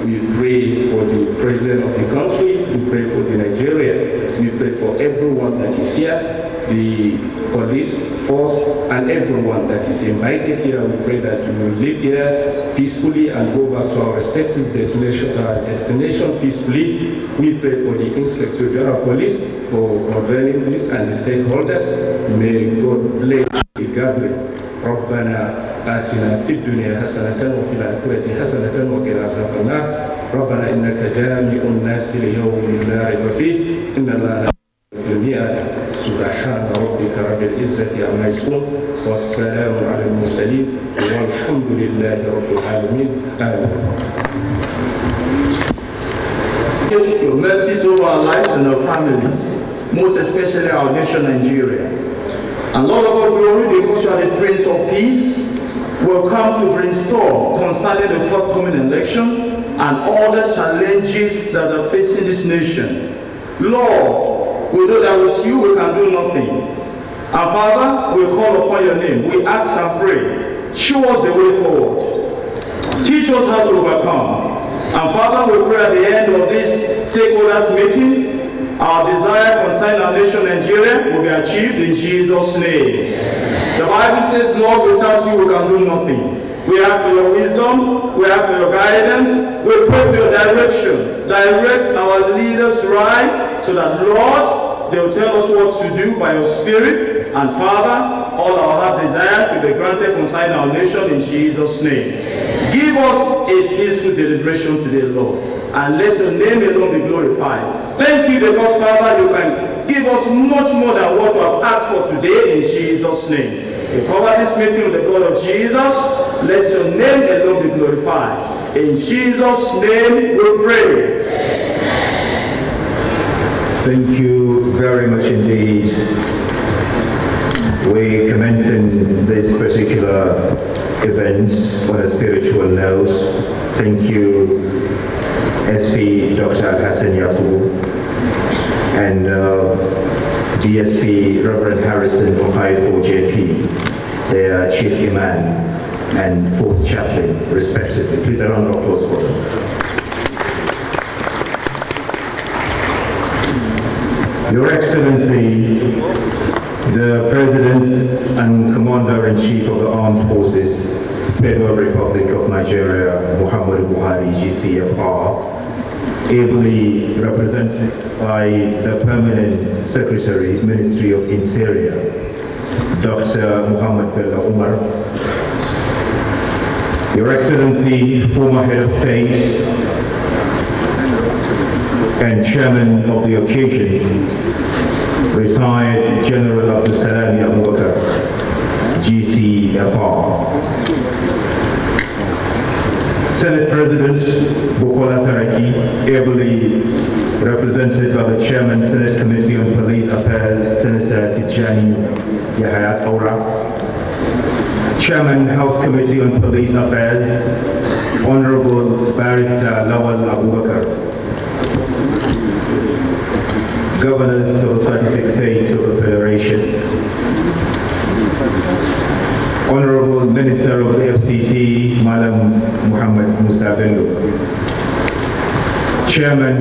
We pray for the president of the country. We pray for the Nigeria. We pray for everyone that is here, the police force, and everyone that is invited here. We pray that we will live here peacefully and go back to our respective destination peacefully. We pray for the Inspector General Police for convening this and the stakeholders. May God bless the gathering. ربنا آتنا في الدنيا حسنة وفي الآخرة حسنة وقنا عذاب النار ربنا إنك جامع الناس ليوم لا ريب فيه إن الله المئة سبحان ربك رب العزة عما يصفون والسلام على المرسلين والحمد لله رب العالمين آمين. Your mercies over our lives and our families, most especially our nation Nigeria. And Lord of all glory, because you are the Prince of Peace, will come to brainstorm concerning the forthcoming election and all the challenges that are facing this nation. Lord, we know that with you we can do nothing. And Father, we call upon your name. We ask and pray. Show us the way forward. Teach us how to overcome. And Father, we pray at the end of this stakeholders meeting, our desire concerning our nation Nigeria will be achieved in Jesus' name. The Bible says, Lord, without you we can do nothing. We ask for your wisdom, we ask for your guidance, we pray for your direction. Direct our leaders right so that, Lord, they will tell us what to do by your Spirit. And Father, all our heart desires will be granted concerning our nation in Jesus' name. Give us a peaceful deliberation today, Lord, and let your name alone be glorified. Thank you because, Father, you can give us much more than what we have asked for today in Jesus' name. We cover this meeting with the blood of Jesus. Let your name alone be glorified. In Jesus' name we pray. Thank you very much indeed. We commencing this particular event on a spiritual note. Thank you, SP Dr. Hassan Yakubu and DSP Reverend Harrison Okaipo JP, their Chief Imam and Fourth Chaplain, respectively. Please a round of applause for them. Your Excellency, the President and Commander-in-Chief of the Armed Forces, Federal Republic of Nigeria, Muhammadu Buhari, GCFR, ably represented by the Permanent Secretary, Ministry of Interior, Dr. Muhammad Bello Umar, Your Excellency, former Head of State and Chairman of the occasion, retired General Abdul Salami Abubakar, GCFR. Senate President Bukola Saraki, ably represented by the Chairman, Senate Committee on Police Affairs, Senator Tijani Yahya Aura. Chairman, House Committee on Police Affairs, Honorable Barrister Lawal Abubakar. Governors of the 36 states of the Federation, Honorable Minister of the FCC, Madam Muhammad Musa Bello, Chairman,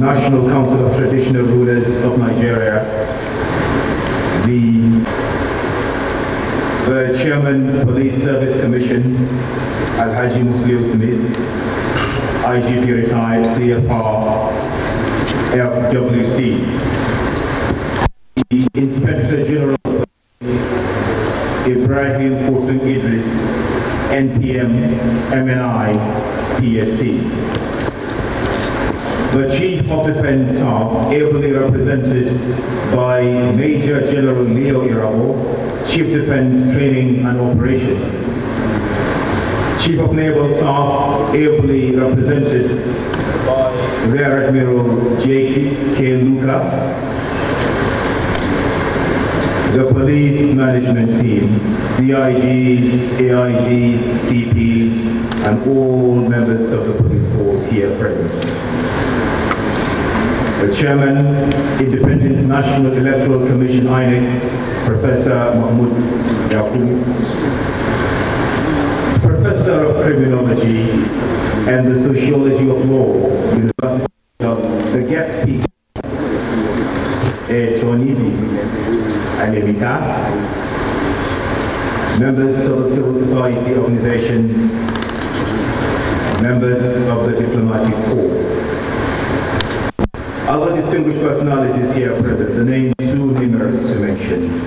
National Council of Traditional Rulers of Nigeria, the Chairman, Police Service Commission, Alhaji Muslim Smith, IGP retired, CFR, FWC, the Inspector General of Police, Ibrahim Fortun Idris, NPM, MNI, PSC. The Chief of Defense Staff, ably represented by Major General Leo Irabo, Chief Defense Training and Operations. Chief of Naval Staff, ably represented by Rear Admiral J.K. Luka, the police management team, DIGs, AIGs, CPs, and all members of the police force here present. The Chairman, Independent National Electoral Commission, INEC, Professor Mahmoud Yacoub, Professor of Criminology, and the Sociology of Law, University of the guest speaker, Chonibi Alemita, members of the civil society organizations, members of the diplomatic corps. Other distinguished personalities here present, the names too numerous to mention,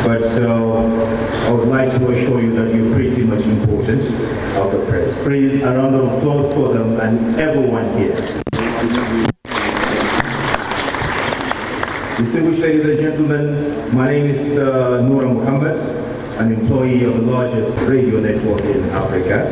but I would like to assure you that you're pretty much important of the press. Please, a round of applause for them and everyone here. Distinguished ladies and gentlemen, my name is Noura Muhammad, an employee of the largest radio network in Africa,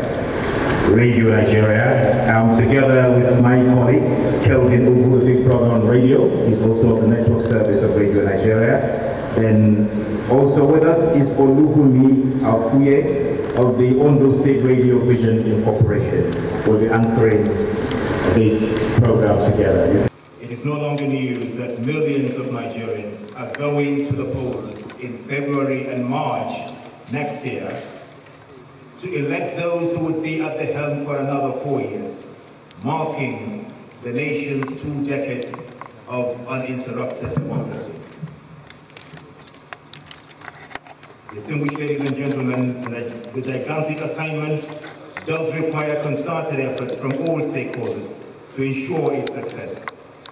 Radio Nigeria. I'm together with my colleague, Kelvin Ugu, a big brother on radio. He's also of the network service of Radio Nigeria. And also with us is Oluhumi Afuye of the Ondo State Radio Vision Incorporation. We'll be anchoring this program together. It is no longer news that millions of Nigerians are going to the polls in February and March next year to elect those who would be at the helm for another 4 years, marking the nation's 2 decades of uninterrupted democracy. Distinguished ladies and gentlemen, the gigantic assignment does require concerted efforts from all stakeholders to ensure its success.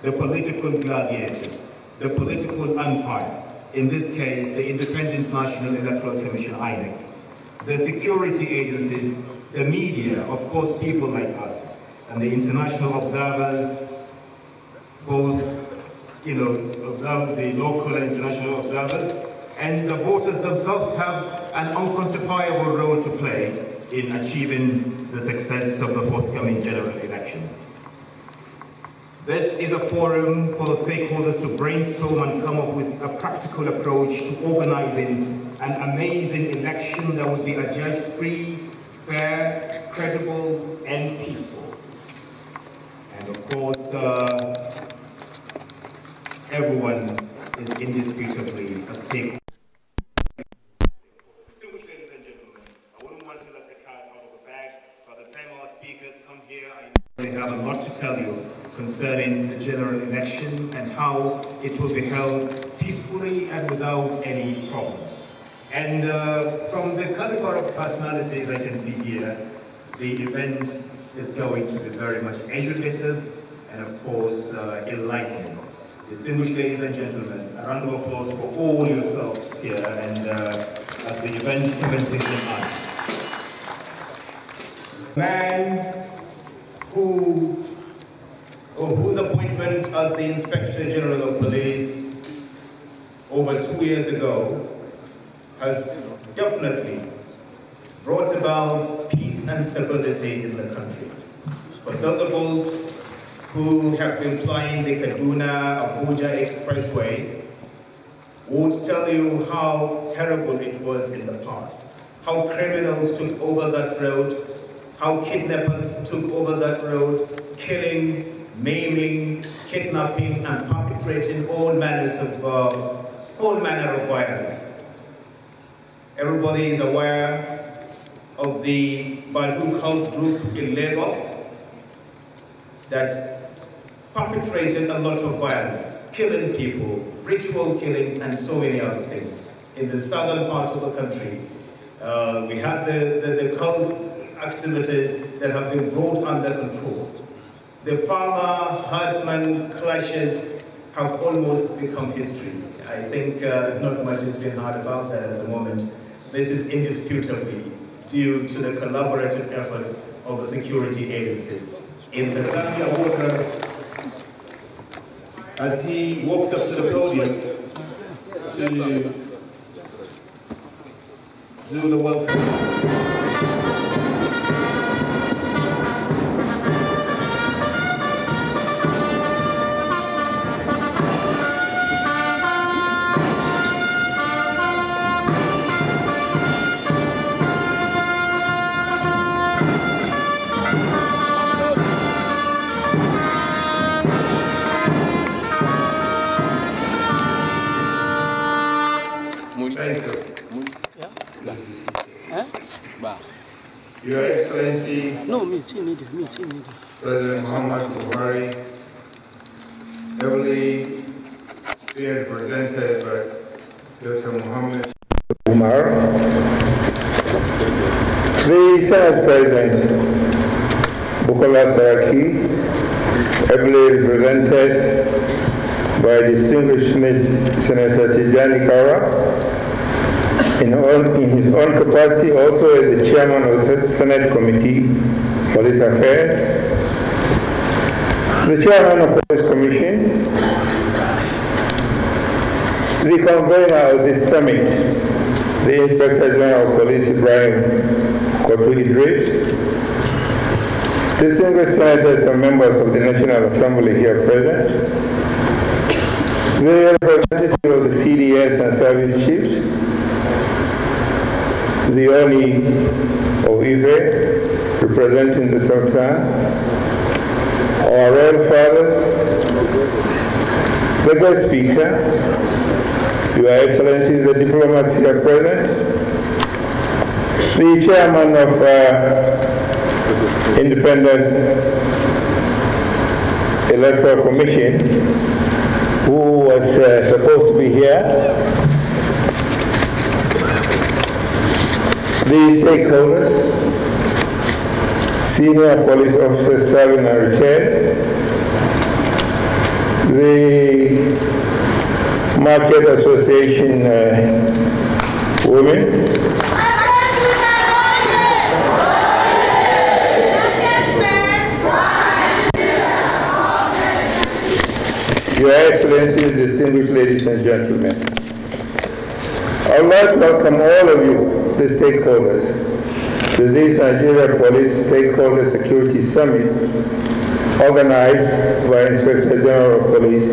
The political gladiators, the political umpire, in this case, the Independent National Electoral Commission, INEC, the security agencies, the media, of course, people like us, and the international observers, both, the local and international observers, and the voters themselves have an unquantifiable role to play in achieving the success of the forthcoming general election. This is a forum for the stakeholders to brainstorm and come up with a practical approach to organizing an amazing election that would be adjudged free, fair, credible, and peaceful. And of course, everyone is indisputably a stakeholder. Distinguished ladies and gentlemen, I wouldn't want to let the cat out of the bag. By the time our speakers come here, I have a lot to tell you concerning the general election and how it will be held peacefully and without any problems. And from the caliber of personalities I can see here, the event is going to be very much educative and of course enlightening. Distinguished ladies and gentlemen, a round of applause for all yourselves here and as the event commences tonight. Man whose appointment as the Inspector General of Police over 2 years ago has definitely brought about peace and stability in the country. For those of us who have been flying the Kaduna-Abuja Expressway would tell you how terrible it was in the past, how criminals took over that road, how kidnappers took over that road, killing, maiming, kidnapping, and perpetrating all manner of violence. Everybody is aware of the Badu cult group in Lagos that perpetrated a lot of violence, killing people, ritual killings, and so many other things. In the southern part of the country, we had the cult activities that have been brought under control. The farmer-herdman clashes have almost become history. I think not much has been heard about that at the moment. This is indisputably due to the collaborative efforts of the security agencies. In the Zambia water, as he walks up to the podium to do the welcome. Your Excellency, President Muhammad Buhari, heavily represented by Dr. Muhammad Umar, the Senate President Bukola Saraki, heavily represented by distinguished Senator Tijani Kara, in his own capacity also as the chairman of the Senate Committee Police Affairs, the chairman of the Police Commission, the convener of this summit, the Inspector General of Police Ibrahim Kotu Idris, distinguished senators and members of the National Assembly here present, the representative of the CDS and service chiefs, the Oni of Ife, representing the Sultan, our royal fathers, the guest speaker, Your Excellencies, the diplomats here present, the chairman of Independent Electoral Commission, who was supposed to be here, the stakeholders, senior police officers serving and retired, the Market Association women, Your Excellencies, distinguished ladies and gentlemen, I would like to welcome all of you, the stakeholders, to this Nigeria Police Stakeholder Security Summit organized by Inspector General of Police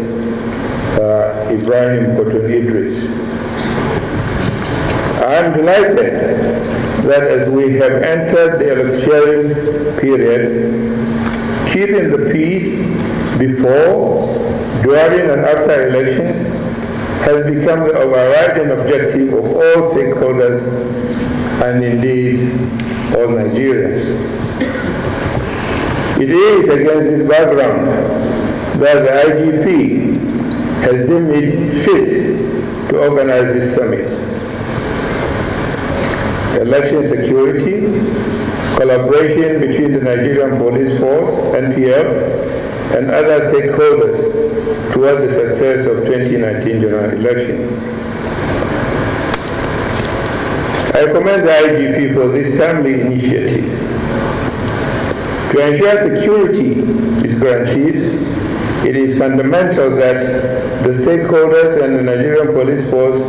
Ibrahim Kotu Idris. I am delighted that as we have entered the electioneering period, keeping the peace before, during, and after elections has become the overriding objective of all stakeholders and indeed all Nigerians. It is against this background that the IGP has deemed it fit to organize this summit. Election security, collaboration between the Nigerian Police Force, NPF, and other stakeholders toward the success of 2019 general election. I commend the IGP for this timely initiative. To ensure security is guaranteed, it is fundamental that the stakeholders and the Nigerian Police Force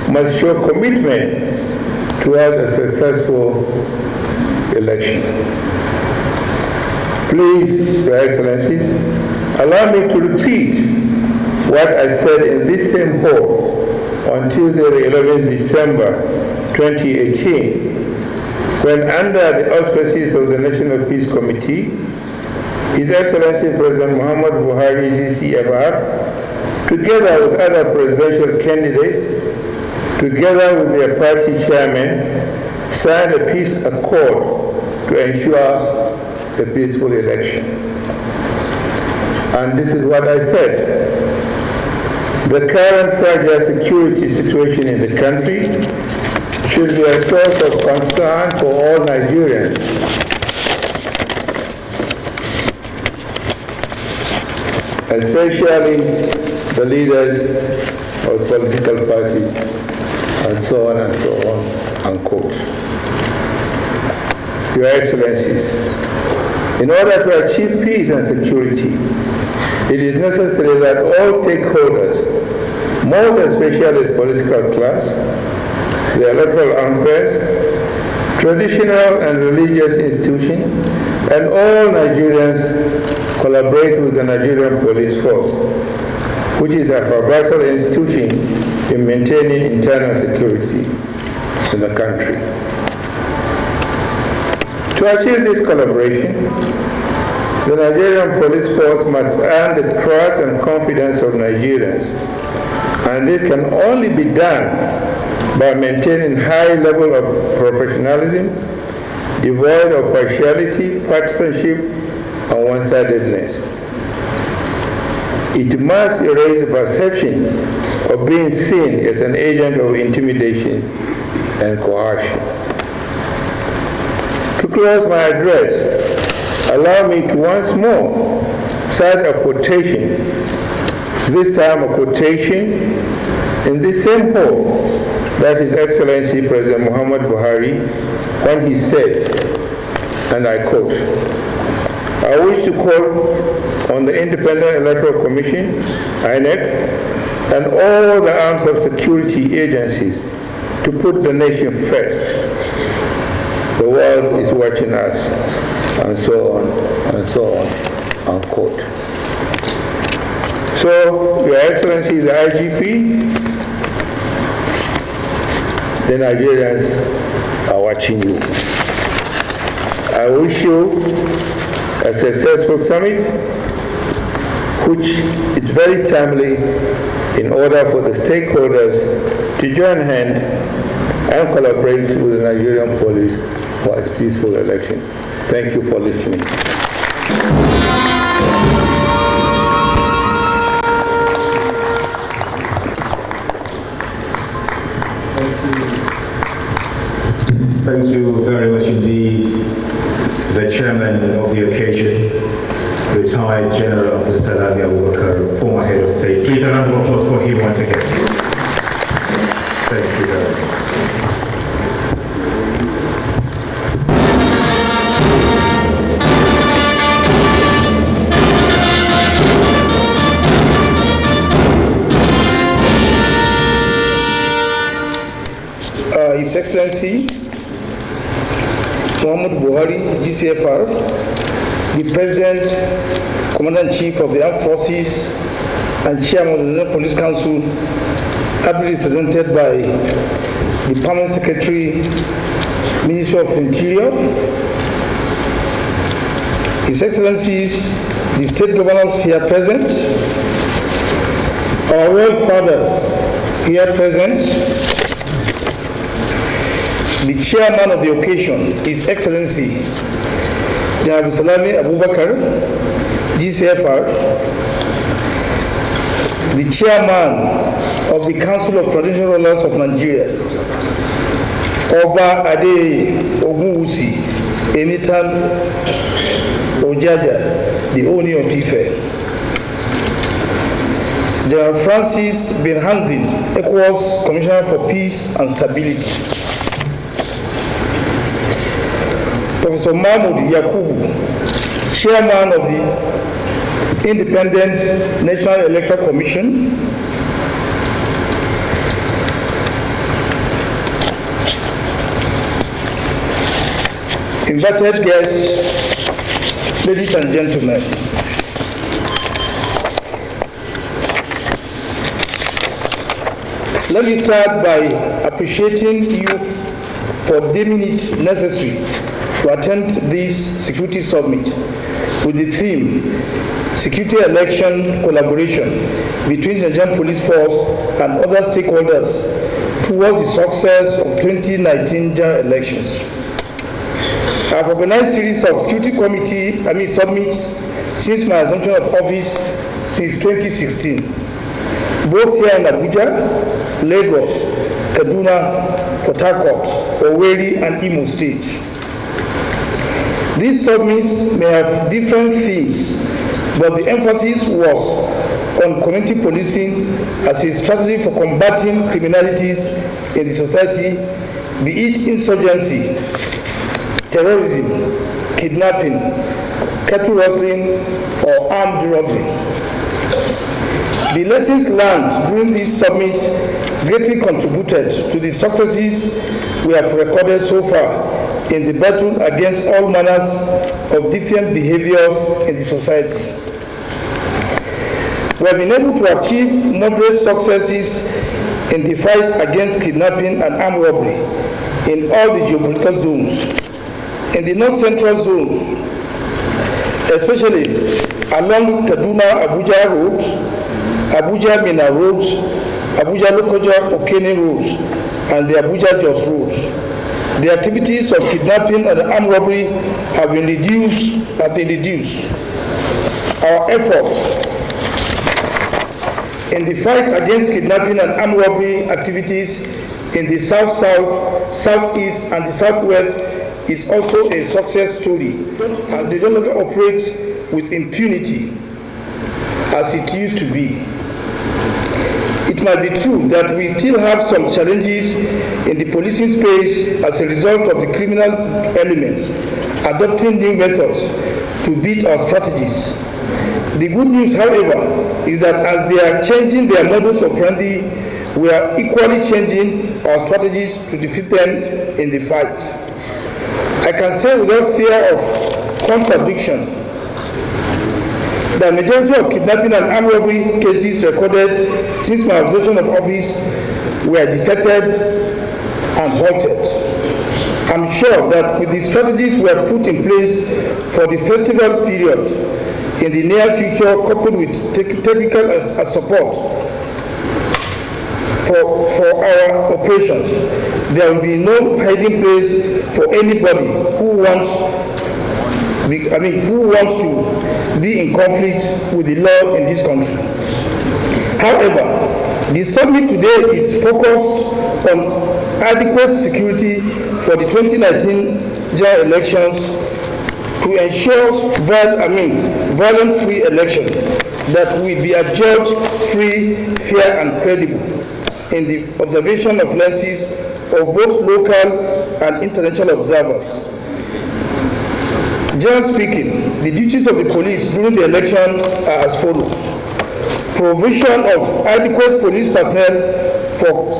must show commitment towards a successful election. Please, Your Excellencies, allow me to repeat what I said in this same hall on Tuesday, the 11th December 2018, when under the auspices of the National Peace Committee, His Excellency President Muhammad Buhari, GCFR, together with other presidential candidates, together with their party chairman, signed a peace accord to ensure a peaceful election. And this is what I said. The current fragile security situation in the country should be a source of concern for all Nigerians. Especially the leaders of political parties, and so on and so on, unquote. Your Excellencies, in order to achieve peace and security, it is necessary that all stakeholders, most especially the political class, the electoral umpires, traditional and religious institutions, and all Nigerians collaborate with the Nigerian Police Force, which is a vital institution in maintaining internal security in the country. To achieve this collaboration, the Nigerian Police Force must earn the trust and confidence of Nigerians, and this can only be done by maintaining high level of professionalism, devoid of partiality, partisanship, and one-sidedness. It must erase the perception of being seen as an agent of intimidation and coercion. To close my address, allow me to once more cite a quotation, this time a quotation in the same hall that His Excellency President Muhammad Buhari, when he said, and I quote, "I wish to call on the Independent Electoral Commission, INEC, and all the arms of security agencies to put the nation first. The world is watching us," and so on, and so on, unquote. So, Your Excellency, the IGP, the Nigerians are watching you. I wish you a successful summit, which is very timely in order for the stakeholders to join hands and collaborate with the Nigerian police for a peaceful election. Thank you for listening. Thank you very much indeed, the chairman of the occasion, retired General of the Salami Abubakar, former head of state. Please a round of applause for him once again. Thank you very much. His Excellency Muhammad Buhari, GCFR, the President, Commander-in-Chief of the Armed Forces, and Chairman of the National Police Council, ably represented by the Permanent Secretary, Ministry of Interior, His Excellencies, the State Governors here present, our royal fathers here present, the chairman of the occasion, His Excellency General Salami Abubakar, GCFR, the chairman of the Council of Traditional Rulers of Nigeria, Oba Ade Ogunwusi Enitan Ojaja, the Oni of Ife, General Francis Ben Hanzin, ECOWAS Commissioner for Peace and Stability, Professor Mahmoud Yakubu, Chairman of the Independent National Electoral Commission, invited guests, ladies and gentlemen, let me start by appreciating you for deeming it necessary to attend this security summit with the theme Security Election Collaboration between the Nigerian Police Force and other stakeholders towards the success of 2019 general elections. I have organized a series of security summits since my assumption of office since 2016, both here in Abuja, Lagos, Kaduna, Port Harcourt, Owerri, and Imo State. These summits may have different themes, but the emphasis was on community policing as a strategy for combating criminalities in the society, be it insurgency, terrorism, kidnapping, cattle rustling, or armed robbery. The lessons learned during these summits greatly contributed to the successes we have recorded so far in the battle against all manners of different behaviors in the society. We have been able to achieve moderate successes in the fight against kidnapping and armed robbery in all the geopolitical zones. In the north-central zones, especially along Kaduna-Abuja Road, Abuja-Mina Road, Abuja-Lokoja-Okene Road, and the Abuja-Jos Road. The activities of kidnapping and armed robbery have been reduced. Our efforts in the fight against kidnapping and armed robbery activities in the South, Southeast, and the Southwest is also a success story, as they no longer operate with impunity as it used to be. It might be true that we still have some challenges in the policing space as a result of the criminal elements adopting new methods to beat our strategies. The good news, however, is that as they are changing their modus operandi, we are equally changing our strategies to defeat them in the fight. I can say without fear of contradiction, the majority of kidnapping and armed robbery cases recorded since my observation of office were detected and halted. I'm sure that with the strategies we have put in place for the festival period in the near future, coupled with technical support for our operations, there will be no hiding place for anybody who wants to be in conflict with the law in this country. However, the summit today is focused on adequate security for the 2019 general elections to ensure violent-free election that will be adjudged free, fair, and credible in the observation of lenses of both local and international observers. Generally speaking, the duties of the police during the election are as follows. Provision of adequate police personnel for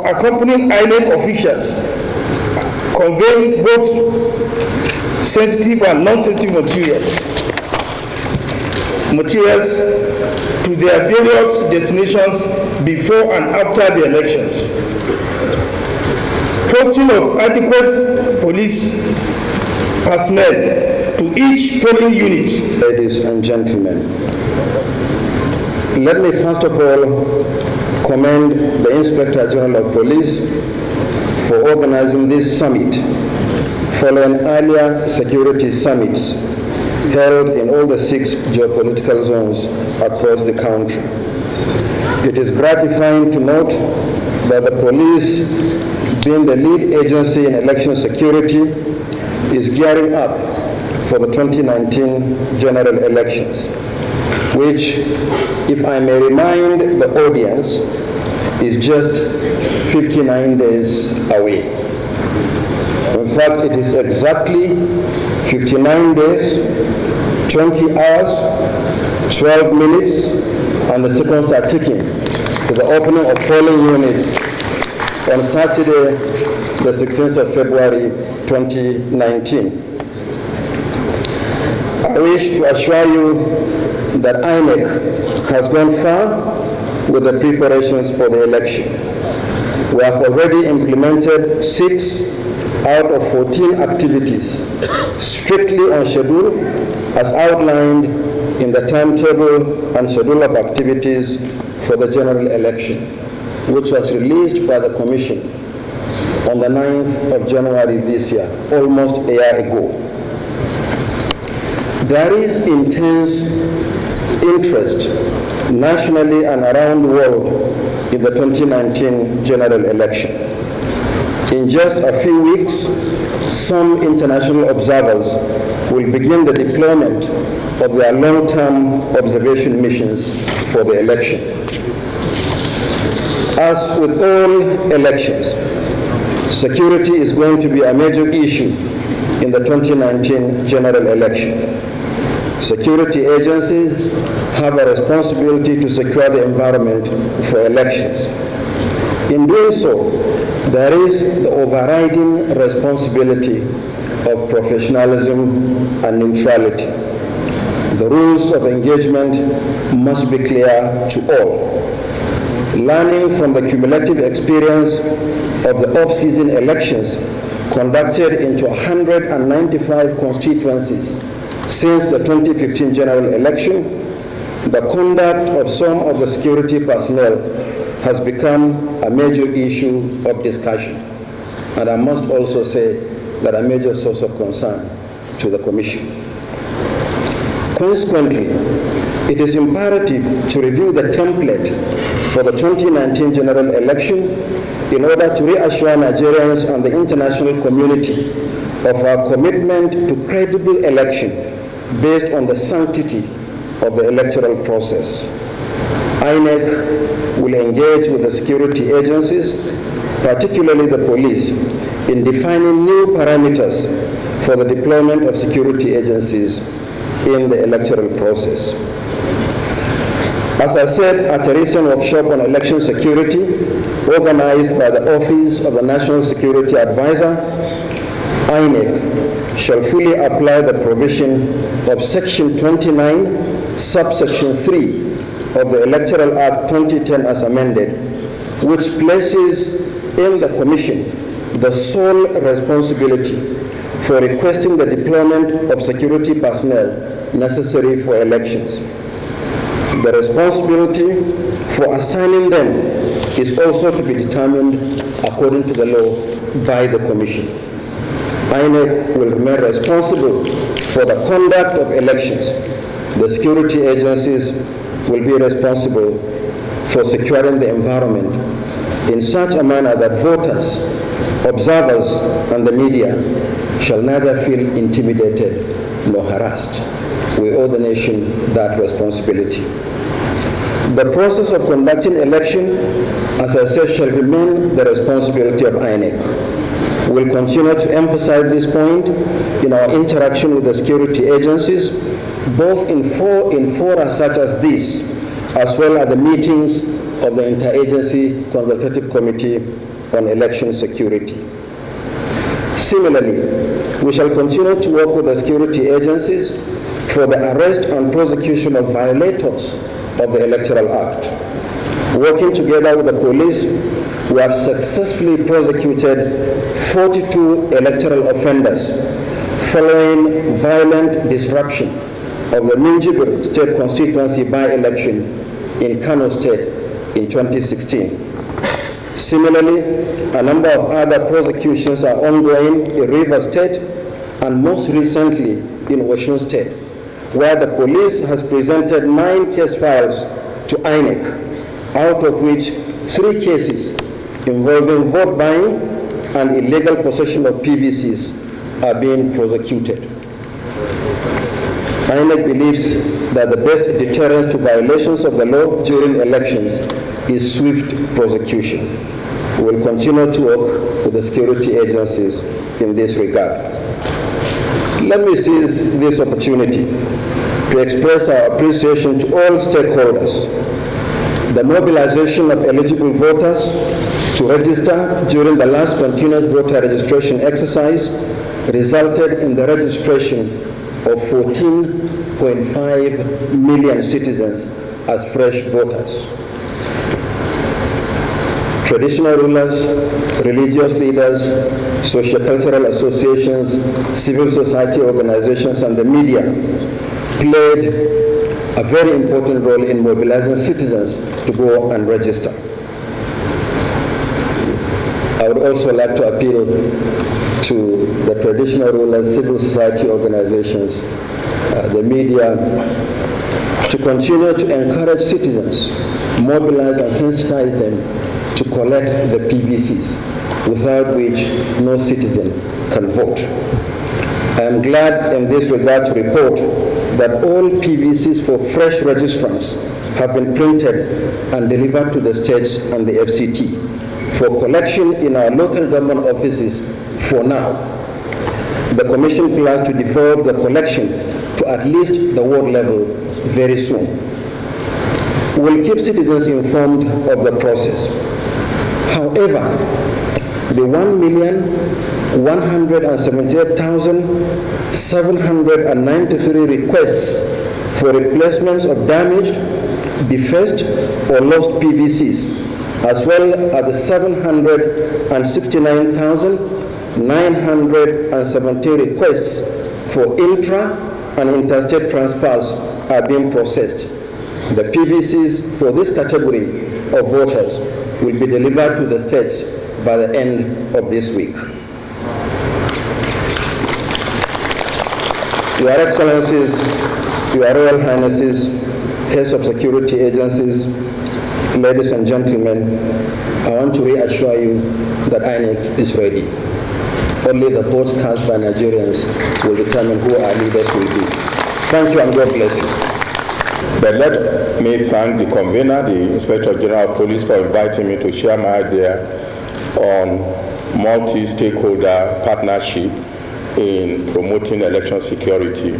accompanying INEC officials, conveying both sensitive and non-sensitive materials to their various destinations before and after the elections. Posting of adequate police personnel to each polling unit. Ladies and gentlemen, let me first of all commend the Inspector General of Police for organizing this summit following earlier security summits held in all the 6 geopolitical zones across the country. It is gratifying to note that the police, being the lead agency in election security, is gearing up for the 2019 general elections, which, if I may remind the audience, is just 59 days away. In fact, it is exactly 59 days, 20 hours, 12 minutes, and the seconds are ticking to the opening of polling units on Saturday, the 16th of February, 2019. I wish to assure you that INEC has gone far with the preparations for the election. We have already implemented 6 out of 14 activities strictly on schedule as outlined in the timetable and schedule of activities for the general election, which was released by the Commission on the 9th of January this year, almost a year ago. There is intense interest nationally and around the world in the 2019 general election. In just a few weeks, some international observers will begin the deployment of their long-term observation missions for the election. As with all elections, security is going to be a major issue in the 2019 general election. Security agencies have a responsibility to secure the environment for elections. In doing so, there is the overriding responsibility of professionalism and neutrality. The rules of engagement must be clear to all. Learning from the cumulative experience of the off-season elections conducted into 195 constituencies since the 2015 general election, the conduct of some of the security personnel has become a major issue of discussion, and I must also say that a major source of concern to the Commission. Consequently, it is imperative to review the template for the 2019 general election in order to reassure Nigerians and the international community of our commitment to credible election based on the sanctity of the electoral process. INEC will engage with the security agencies, particularly the police, in defining new parameters for the deployment of security agencies in the electoral process. As I said at a recent workshop on election security, organized by the Office of the National Security Advisor, INEC shall fully apply the provision of Section 29, subsection 3 of the Electoral Act 2010 as amended, which places in the Commission the sole responsibility for requesting the deployment of security personnel necessary for elections. The responsibility for assigning them is also to be determined according to the law by the Commission. INEC will remain responsible for the conduct of elections. The security agencies will be responsible for securing the environment in such a manner that voters, observers, and the media shall neither feel intimidated nor harassed. We owe the nation that responsibility. The process of conducting election, as I said, shall remain the responsibility of INEC. We'll continue to emphasize this point in our interaction with the security agencies, both in fora such as this, as well as the meetings of the Interagency Consultative Committee on Election Security. Similarly, we shall continue to work with the security agencies for the arrest and prosecution of violators of the Electoral Act. Working together with the police, we have successfully prosecuted 42 electoral offenders following violent disruption of the Minjibir State Constituency by-election in Kano State in 2016. Similarly, a number of other prosecutions are ongoing in Rivers State and most recently in Osun State, where the police has presented 9 case files to INEC, out of which 3 cases involving vote buying and illegal possession of PVCs are being prosecuted. INEC believes that the best deterrence to violations of the law during elections is swift prosecution. We will continue to work with the security agencies in this regard. Let me seize this opportunity to express our appreciation to all stakeholders. The mobilization of eligible voters to register during the last continuous voter registration exercise resulted in the registration of 14.5 million citizens as fresh voters. Traditional rulers, religious leaders, socio-cultural associations, civil society organizations, and the media played a very important role in mobilizing citizens to go and register. I would also like to appeal to the traditional rulers, civil society organizations, the media, to continue to encourage citizens, mobilize and sensitize them to collect the PVCs, without which no citizen can vote. I am glad in this regard to report that all PVCs for fresh registrants have been printed and delivered to the states and the FCT for collection in our local government offices for now. The Commission plans to develop the collection to at least the ward level very soon. We will keep citizens informed of the process. However, the 1,178,793 requests for replacements of damaged, defaced, or lost PVCs, as well as the 769,970 requests for intra and interstate transfers are being processed. The PVCs for this category of voters will be delivered to the states by the end of this week. Your Excellencies, Your Royal Highnesses, heads of security agencies, ladies and gentlemen, I want to reassure you that INEC is ready. Only the votes cast by Nigerians will determine who our leaders will be. Thank you and God bless you. But let me thank the convener, the Inspector General of Police, for inviting me to share my idea on multi-stakeholder partnership in promoting election security.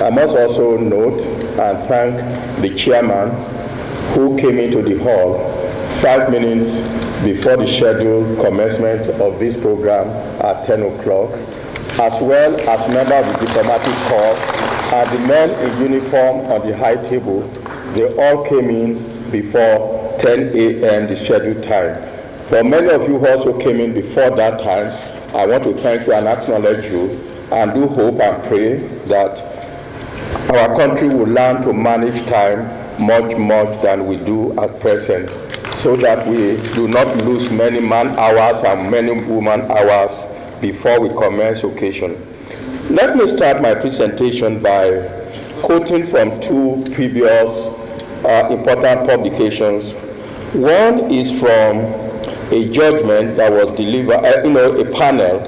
I must also note and thank the chairman who came into the hall 5 minutes before the scheduled commencement of this program at 10 o'clock, as well as members of the diplomatic corps and the men in uniform on the high table. They all came in before 10 a.m. the scheduled time. For many of you who also came in before that time, I want to thank you and acknowledge you, and do hope and pray that our country will learn to manage time much than we do at present, so that we do not lose many man hours and many woman hours before we commence occasion. Let me start my presentation by quoting from two previous important publications. One is from a judgment that was delivered, a panel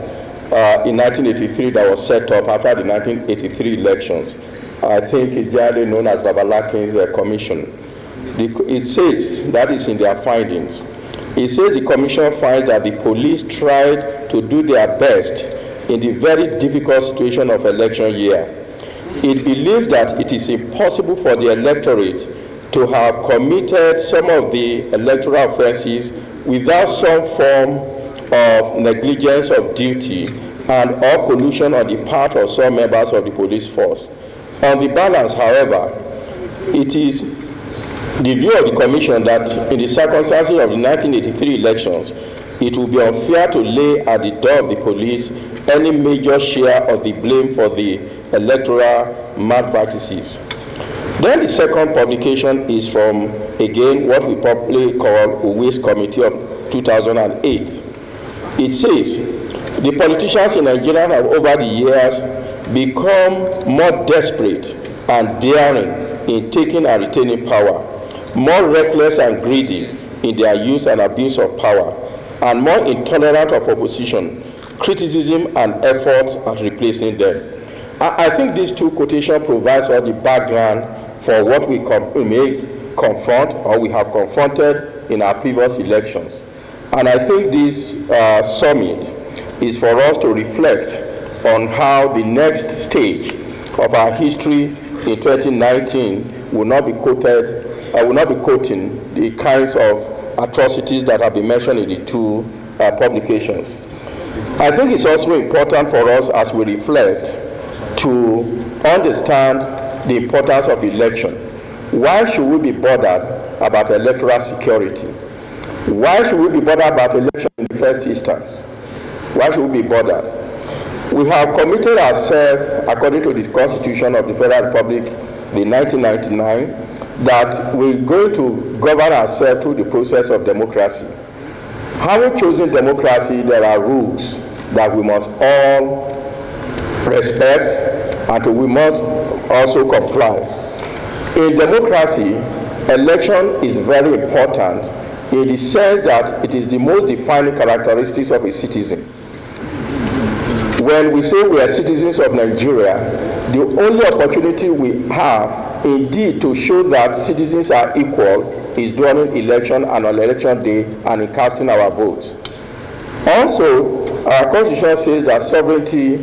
in 1983 that was set up after the 1983 elections. I think it's generally known as Babalakin's commission. It says, that is in their findings, it says the commission finds that the police tried to do their best in the very difficult situation of election year. It believes that it is impossible for the electorate to have committed some of the electoral offenses without some form of negligence of duty and or collusion on the part of some members of the police force. On the balance, however, it is the view of the Commission that in the circumstances of the 1983 elections, it would be unfair to lay at the door of the police any major share of the blame for the electoral malpractices. Then the second publication is from, again, what we popularly call Uwais Committee of 2008. It says, the politicians in Nigeria have over the years become more desperate and daring in taking and retaining power, more reckless and greedy in their use and abuse of power, and more intolerant of opposition, criticism, and efforts at replacing them. I think these two quotations provide us the background for what we may confront or we have confronted in our previous elections. And I think this summit is for us to reflect on how the next stage of our history in 2019 will not be quoted. I will not be quoting the kinds of atrocities that have been mentioned in the two publications. I think it's also important for us as we reflect to understand the importance of election. Why should we be bothered about electoral security? Why should we be bothered about election in the first instance? Why should we be bothered? We have committed ourselves, according to the Constitution of the Federal Republic, the 1999, that we're going to govern ourselves through the process of democracy. Having chosen democracy, there are rules that we must all respect and we must also comply. In democracy, election is very important in the sense that it is the most defining characteristics of a citizen. When we say we are citizens of Nigeria, the only opportunity we have indeed to show that citizens are equal is during election and on election day and in casting our votes. Also, our Constitution says that sovereignty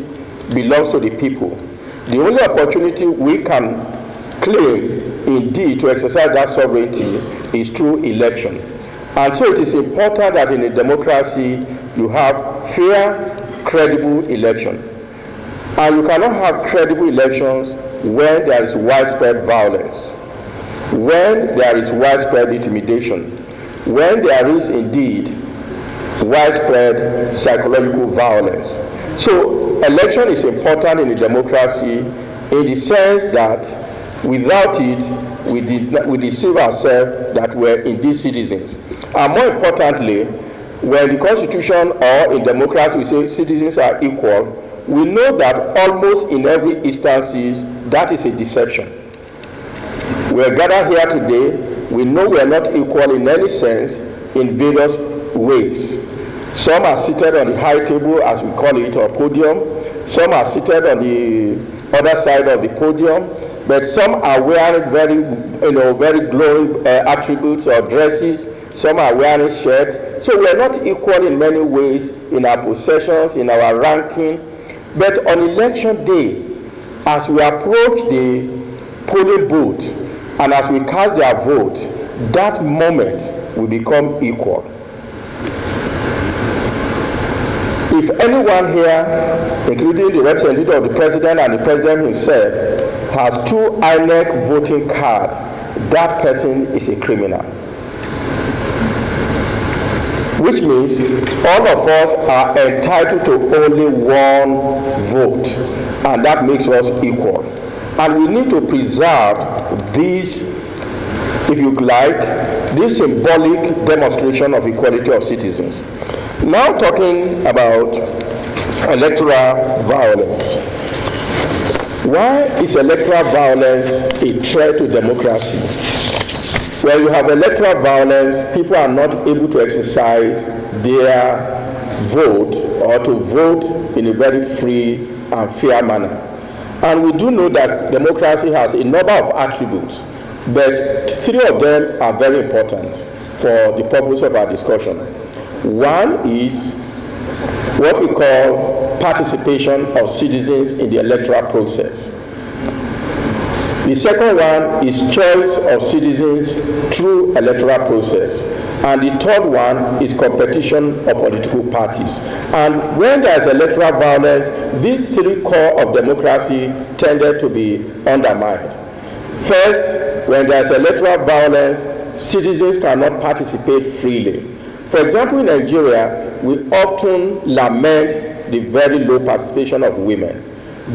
belongs to the people. The only opportunity we can claim indeed to exercise that sovereignty is through election. And so it is important that in a democracy you have fair, credible election. And you cannot have credible elections when there is widespread violence, when there is widespread intimidation, when there is indeed widespread psychological violence. So election is important in a democracy in the sense that Without it, we deceive ourselves that we're indeed citizens. And more importantly, when the Constitution or in democracy we say citizens are equal, we know that almost in every instance that is a deception. We are gathered here today, we know we are not equal in any sense in various ways. Some are seated on the high table, as we call it, or podium. Some are seated on the other side of the podium. But some are wearing very glowing attributes or dresses. Some are wearing shirts. So we are not equal in many ways in our possessions, in our ranking. But on election day, as we approach the polling booth and as we cast their vote, that moment we become equal. If anyone here, including the representative of the president and the president himself, has 2 INEC voting cards, that person is a criminal. Which means all of us are entitled to only one vote, and that makes us equal. And we need to preserve this, if you like, this symbolic demonstration of equality of citizens. Now talking about electoral violence. Why is electoral violence a threat to democracy? When you have electoral violence, people are not able to exercise their vote or to vote in a very free and fair manner. And we do know that democracy has a number of attributes, but 3 of them are very important for the purpose of our discussion. One is what we call participation of citizens in the electoral process. The second one is choice of citizens through electoral process. And the third one is competition of political parties. And when there is electoral violence, these 3 core of democracy tended to be undermined. First, when there is electoral violence, citizens cannot participate freely. For example, in Nigeria, we often lament the very low participation of women.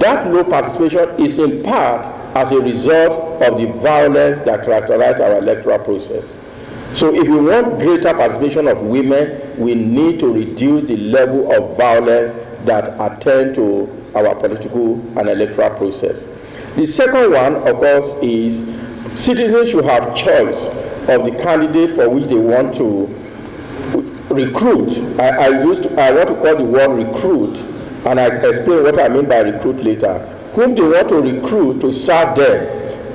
That low participation is in part as a result of the violence that characterizes our electoral process. So if we want greater participation of women, we need to reduce the level of violence that attend to our political and electoral process. The second one, of course, is citizens should have choice of the candidate for which they want to recruit. I want to call the word recruit, and I explain what I mean by recruit later. Whom they want to recruit to serve them,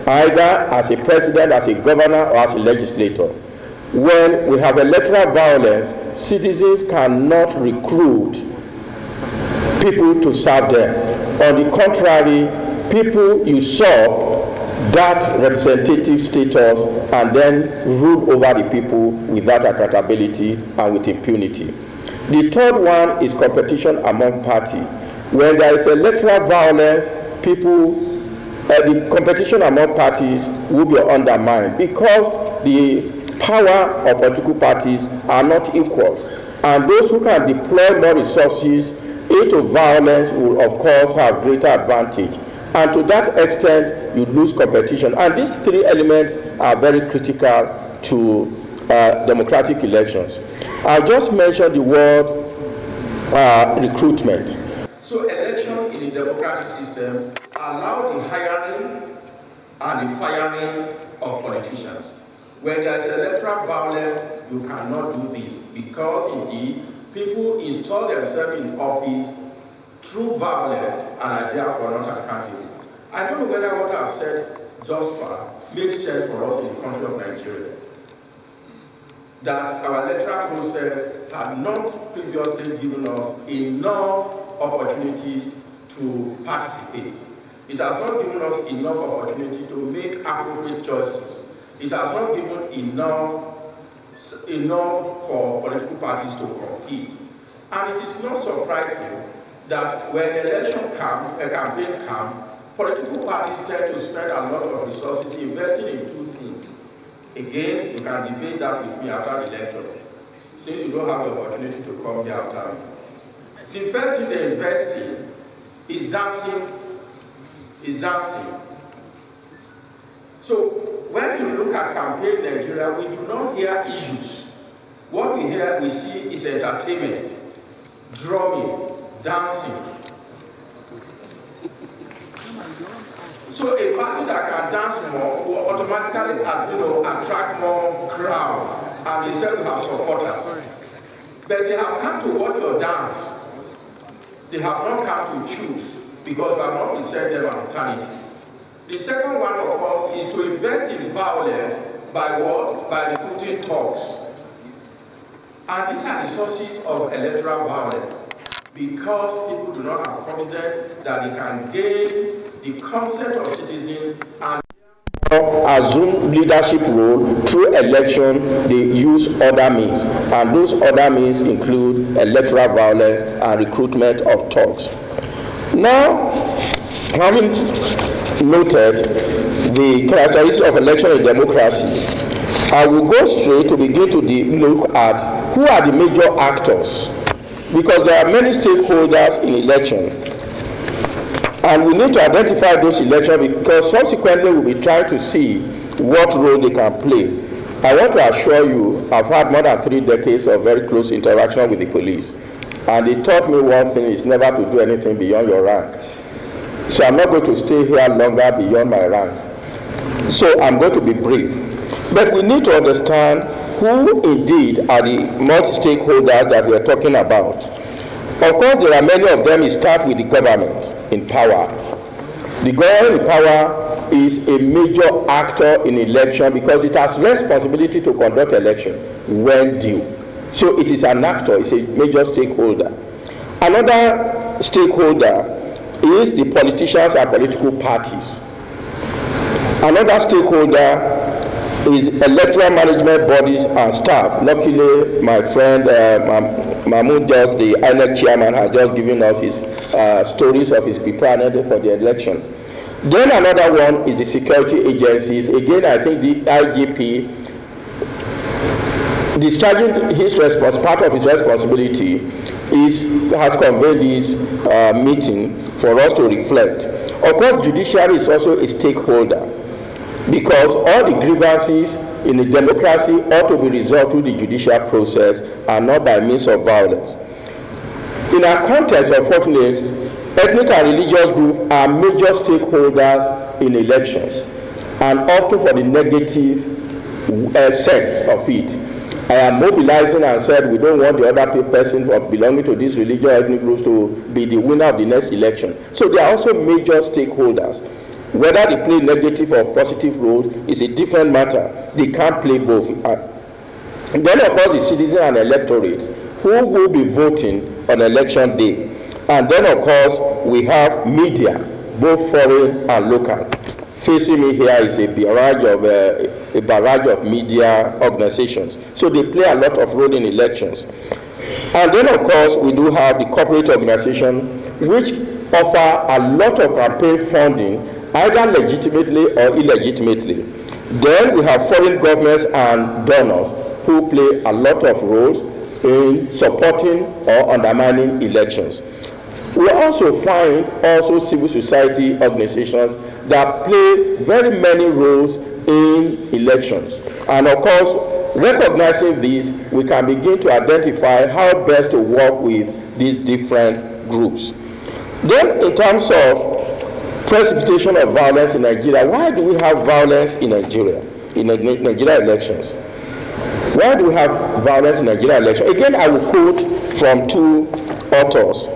either as a president, as a governor, or as a legislator. When we have electoral violence, citizens cannot recruit people to serve them. On the contrary, people usurp that representative status and then rule over the people without accountability and with impunity. The third one is competition among parties. When there is electoral violence, the competition among parties will be undermined because the power of political parties are not equal. And those who can deploy more resources into violence will, of course, have greater advantage. And to that extent, you lose competition. And these 3 elements are very critical to democratic elections. I'll just mention the word recruitment. So elections in the democratic system allow the hiring and the firing of politicians. When there's electoral violence, you cannot do this because indeed people install themselves in office through violence and are therefore not accountable. I don't know whether what I've said thus far makes sense for us in the country of Nigeria. That our electoral process had not previously given us enough opportunities to participate. It has not given us enough opportunity to make appropriate choices. It has not given enough for political parties to compete. And it is not surprising that when election comes, a campaign comes, political parties tend to spend a lot of resources investing in 2 things. Again, you can debate that with me after the lecture, since you don't have the opportunity to come here after me. The first thing they invest in is dancing. So when you look at campaign Nigeria, we do not hear issues. What we see is entertainment, drumming, dancing. So a party that can dance more will automatically attract more crowd, and they said we have supporters. But they have come to watch your dance. They have not come to choose, because we have not preserved them an eternity. The second one, of course, is to invest in violence by what? By recruiting thugs. And these are the sources of electoral violence, because people do not have confidence that they can gain the consent of citizens and assume leadership role through election. They use other means, and those other means include electoral violence and recruitment of thugs. Now, having noted the characteristics of election in democracy, I will go straight to begin to look at who are the major actors, because there are many stakeholders in election, and we need to identify those elections, because subsequently we'll be trying to see what role they can play. I want to assure you, I've had more than 3 decades of very close interaction with the police, and they taught me one thing: is never to do anything beyond your rank. So I'm not going to stay here longer beyond my rank. So I'm going to be brief. But we need to understand who indeed are the multi-stakeholders that we are talking about. Of course, there are many of them. It starts with the government in power. The government in power is a major actor in election, because it has responsibility to conduct election when due. So it is an actor, it's a major stakeholder. Another stakeholder is the politicians and political parties. Another stakeholder is electoral management bodies and staff. Luckily, my friend Mahmoud, just the INEC chairman, has just given us his stories of his preparedness for the election. Then another one is the security agencies. Again, I think the IGP, discharging his part of his responsibility, has convened this meeting for us to reflect. Of course, judiciary is also a stakeholder, because all the grievances in a democracy ought to be resolved through the judicial process and not by means of violence. In our context, unfortunately, ethnic and religious groups are major stakeholders in elections, and often for the negative sense of it. I am mobilizing and said we don't want the other person from belonging to these religious ethnic groups to be the winner of the next election. So they are also major stakeholders. Whether they play negative or positive roles is a different matter. They can't play both. And then, of course, the citizen and electorate who will be voting on election day. And then, of course, we have media, both foreign and local. Facing me here is a barrage of media organizations. So they play a lot of role in elections. And then, of course, we do have the corporate organization, which offer a lot of campaign funding, either legitimately or illegitimately. Then we have foreign governments and donors who play a lot of roles in supporting or undermining elections. We also find civil society organizations that play very many roles in elections. And of course, recognizing this, we can begin to identify how best to work with these different groups. Then, in terms of precipitation of violence in Nigeria, why do we have violence in Nigeria, in Nigeria elections? Why do we have violence in Nigeria elections? Again, I will quote from 2 authors,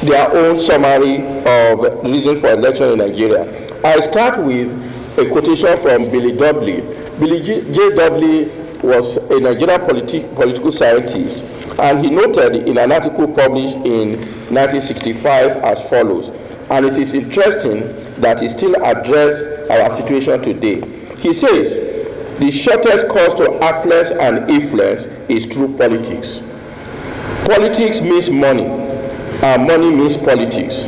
their own summary of reason for election in Nigeria. I start with a quotation from Billy Dudley. Billy J. Dudley was a Nigerian political scientist, and he noted in an article published in 1965 as follows, and it is interesting that he still addresses our situation today. He says, the shortest course to affluence and influence is through politics. Politics means money, and money means politics.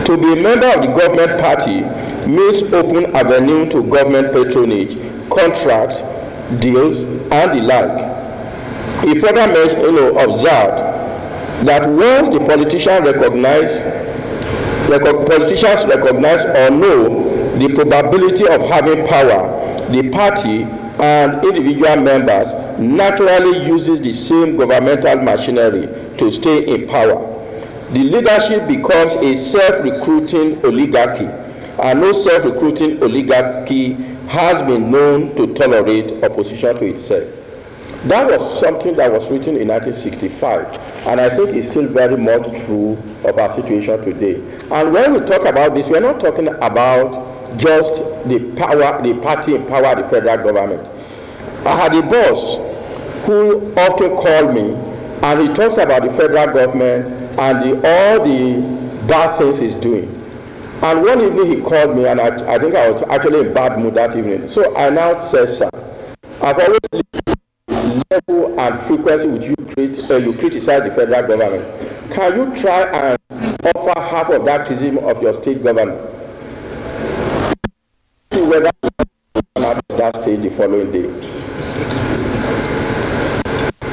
To be a member of the government party means open avenue to government patronage, contracts, deals, and the like. He further observed that once the politicians recognize or know the probability of having power, the party and individual members naturally uses the same governmental machinery to stay in power. The leadership becomes a self-recruiting oligarchy, and no self-recruiting oligarchy has been known to tolerate opposition to itself. That was something that was written in 1965, and I think it's still very much true of our situation today. And when we talk about this, we're not talking about just the party in power, the federal government. I had a boss who often called me, and he talks about the federal government and all the bad things he's doing. And one evening he called me, and I think I was actually in bad mood that evening. So I now said, sir, I've always level and frequency which you criticize the federal government. Can you try and offer half of that criticism of your state government? See whether that state the following day.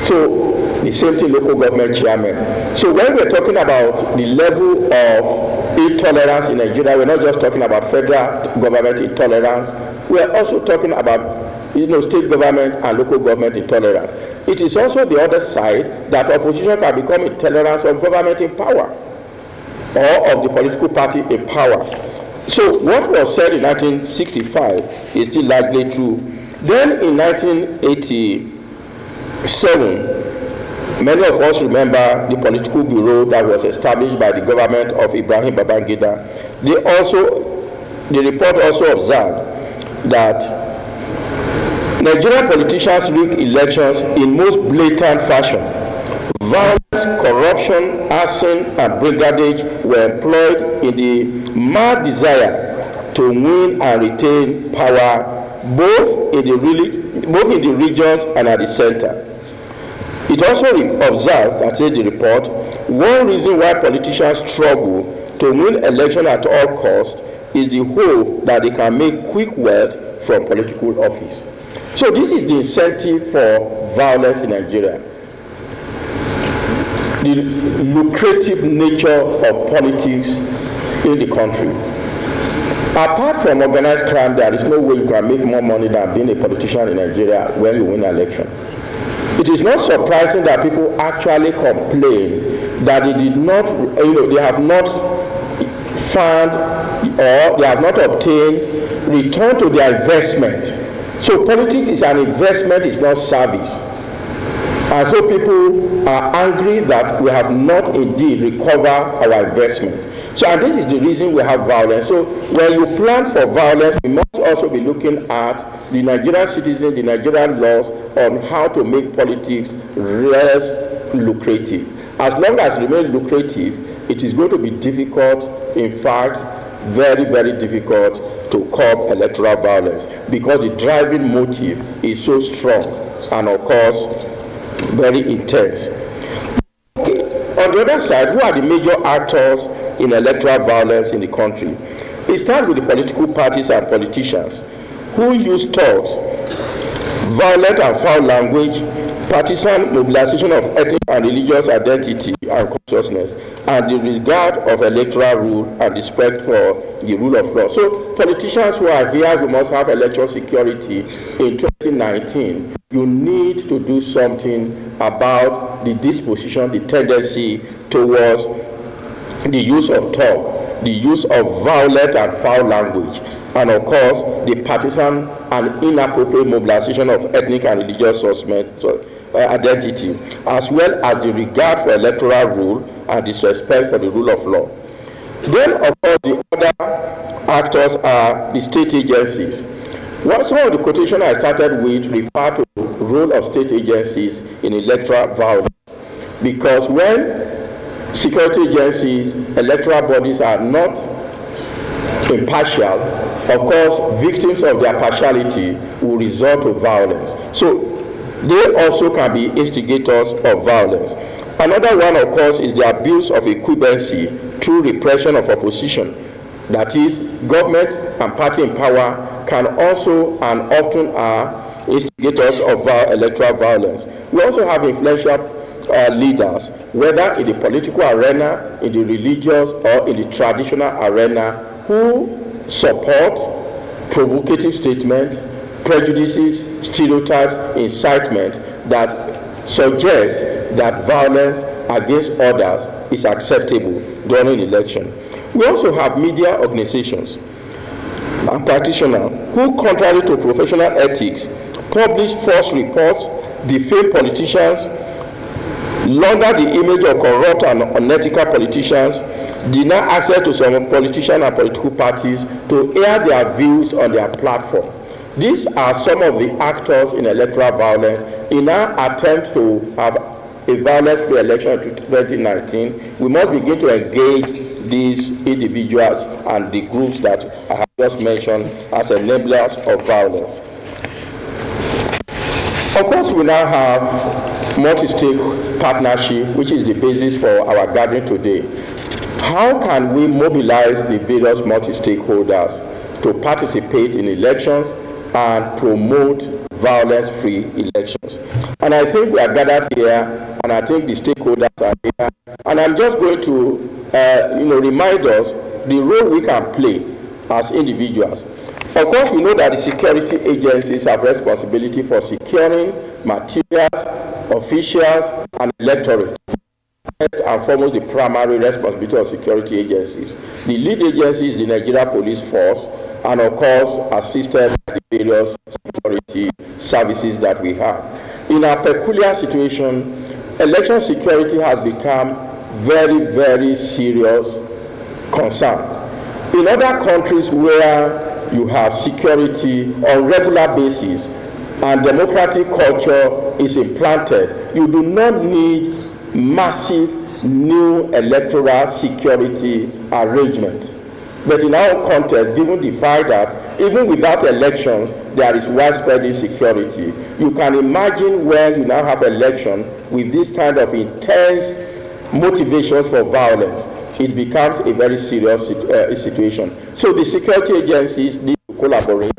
So the same thing, local government chairman. So when we're talking about the level of intolerance in Nigeria, we're not just talking about federal government intolerance. We're also talking about state government and local government intolerance. It is also the other side that opposition can become intolerant of government in power or of the political party in power. So what was said in 1965 is still largely true. Then in 1987, many of us remember the political bureau that was established by the government of Ibrahim Babangida. The report also observed that Nigerian politicians rigged elections in most blatant fashion. Violence, corruption, arson, and brigandage were employed in the mad desire to win and retain power both in the regions and at the center. It also observed, that is the report, one reason why politicians struggle to win election at all costs is the hope that they can make quick wealth from political office. So this is the incentive for violence in Nigeria. The lucrative nature of politics in the country. Apart from organized crime, there is no way you can make more money than being a politician in Nigeria when you win an election. It is not surprising that people actually complain that they did not, they have not found or they have not obtained return to their investment. So politics is an investment, it's not service. And so people are angry that we have not indeed recovered our investment. So, and this is the reason we have violence. So when you plan for violence, we must also be looking at the Nigerian citizens, the Nigerian laws on how to make politics less lucrative. As long as it remains lucrative, it is going to be difficult, in fact, very, very difficult to curb electoral violence because the driving motive is so strong and, of course, very intense. Okay. On the other side, who are the major actors in electoral violence in the country? It starts with the political parties and politicians who use talks, violent and foul language, partisan mobilization of ethnic and religious identity and consciousness, and the disregard of electoral rule and respect for the rule of law. So politicians who are here, we must have electoral security in 2019. You need to do something about the disposition, the tendency towards the use of talk, the use of violent and foul language, and of course the partisan and inappropriate mobilization of ethnic and religious identity, as well as the regard for electoral rule and disrespect for the rule of law. Then, of course, the other actors are the state agencies. Some of the quotation I started with refer to the role of state agencies in electoral violence, because when security agencies, electoral bodies are not impartial, of course, victims of their partiality will resort to violence. So they also can be instigators of violence. Another one, of course, is the abuse of equivalency through repression of opposition. That is, government and party in power can also and often are instigators of electoral violence. We also have influential leaders, whether in the political arena, in the religious, or in the traditional arena, who support provocative statements, prejudices, stereotypes, incitement that suggest that violence against others is acceptable during election. We also have media organizations and practitioners who, contrary to professional ethics, publish false reports, defame politicians, launder the image of corrupt and unethical politicians, deny access to some politicians and political parties to air their views on their platform. These are some of the actors in electoral violence in our attempt to have a violence-free election in 2019. We must begin to engage these individuals and the groups that I have just mentioned as enablers of violence. Of course, we now have multi-stake partnership, which is the basis for our gathering today. How can we mobilize the various multi-stakeholders to participate in elections and promote violence-free elections? And I think we are gathered here, and I think the stakeholders are here, and I'm just going to remind us the role we can play as individuals. Of course, we know that the security agencies have responsibility for securing materials, officials, and electorate. First and foremost, the primary responsibility of security agencies. The lead agency is the Nigeria Police Force, and of course, assisted by the various security services that we have. In our peculiar situation, election security has become very, very serious concern. In other countries where you have security on regular basis and democratic culture is implanted, you do not need massive new electoral security arrangements. But in our context, given the fact that even without elections, there is widespread insecurity, you can imagine when you now have election with this kind of intense motivations for violence, it becomes a very serious situation. So the security agencies need to collaborate.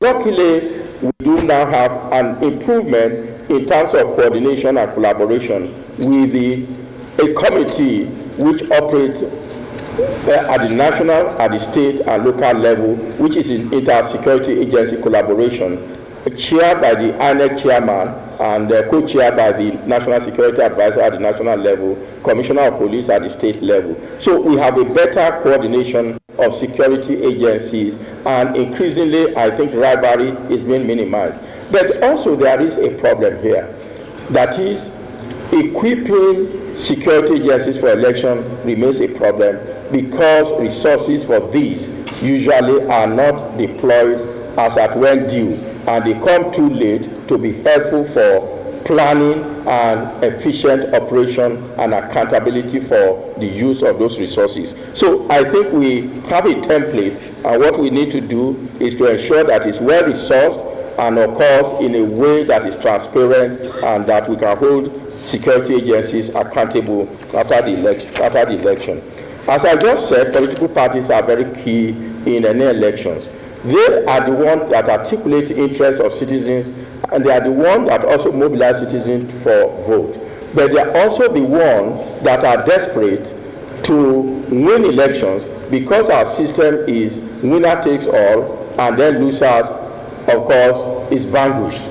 Luckily, we do now have an improvement in terms of coordination and collaboration with a committee which operates at the national, at the state, and local level, which is in inter-security agency collaboration, chaired by the INEC chairman and co-chaired by the National Security Advisor at the national level, Commissioner of Police at the state level. So we have a better coordination of security agencies, and increasingly, I think rivalry is being minimized. But also there is a problem here. That is, equipping security agencies for election remains a problem because resources for these usually are not deployed as at when due, and they come too late to be helpful for planning and efficient operation and accountability for the use of those resources. So I think we have a template, and what we need to do is to ensure that it's well resourced and of course in a way that is transparent and that we can hold security agencies accountable after the election. As I just said, political parties are very key in any elections. They are the ones that articulate the interests of citizens, and they are the ones that also mobilize citizens for vote. But they are also the ones that are desperate to win elections because our system is winner takes all, and then losers, of course, is vanquished.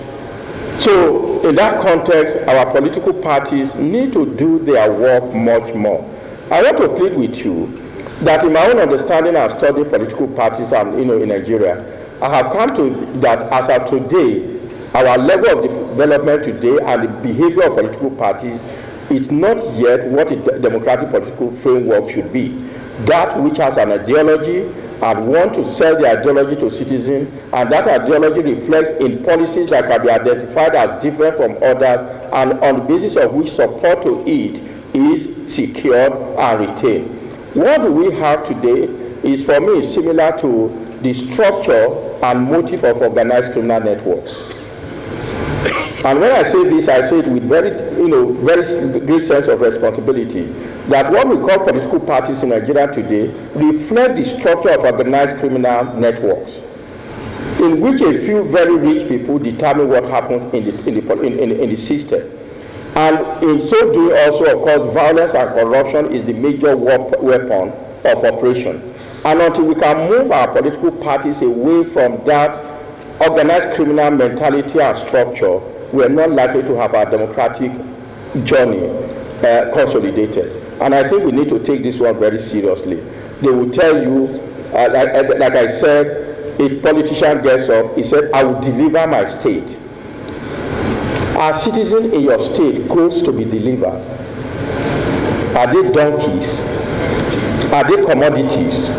So in that context, our political parties need to do their work much more. I want to plead with you that in my own understanding and studying political parties and in Nigeria, I have come to that as of today, our level of development today and the behavior of political parties is not yet what a democratic political framework should be. That which has an ideology and want to sell the ideology to citizens, and that ideology reflects in policies that can be identified as different from others, and on the basis of which support to it is secured and retained. What we have today is, for me, similar to the structure and motive of organized criminal networks. And when I say this, I say it with very great sense of responsibility, that what we call political parties in Nigeria today reflect the structure of organized criminal networks, in which a few very rich people determine what happens in the system. And in so doing also, of course, violence and corruption is the major weapon of operation. And until we can move our political parties away from that organized criminal mentality and structure, we are not likely to have our democratic journey consolidated. And I think we need to take this one very seriously. They will tell you, like I said, a politician gets up, he said, I will deliver my state. Our citizen in your state goes to be delivered. Are they donkeys? Are they commodities?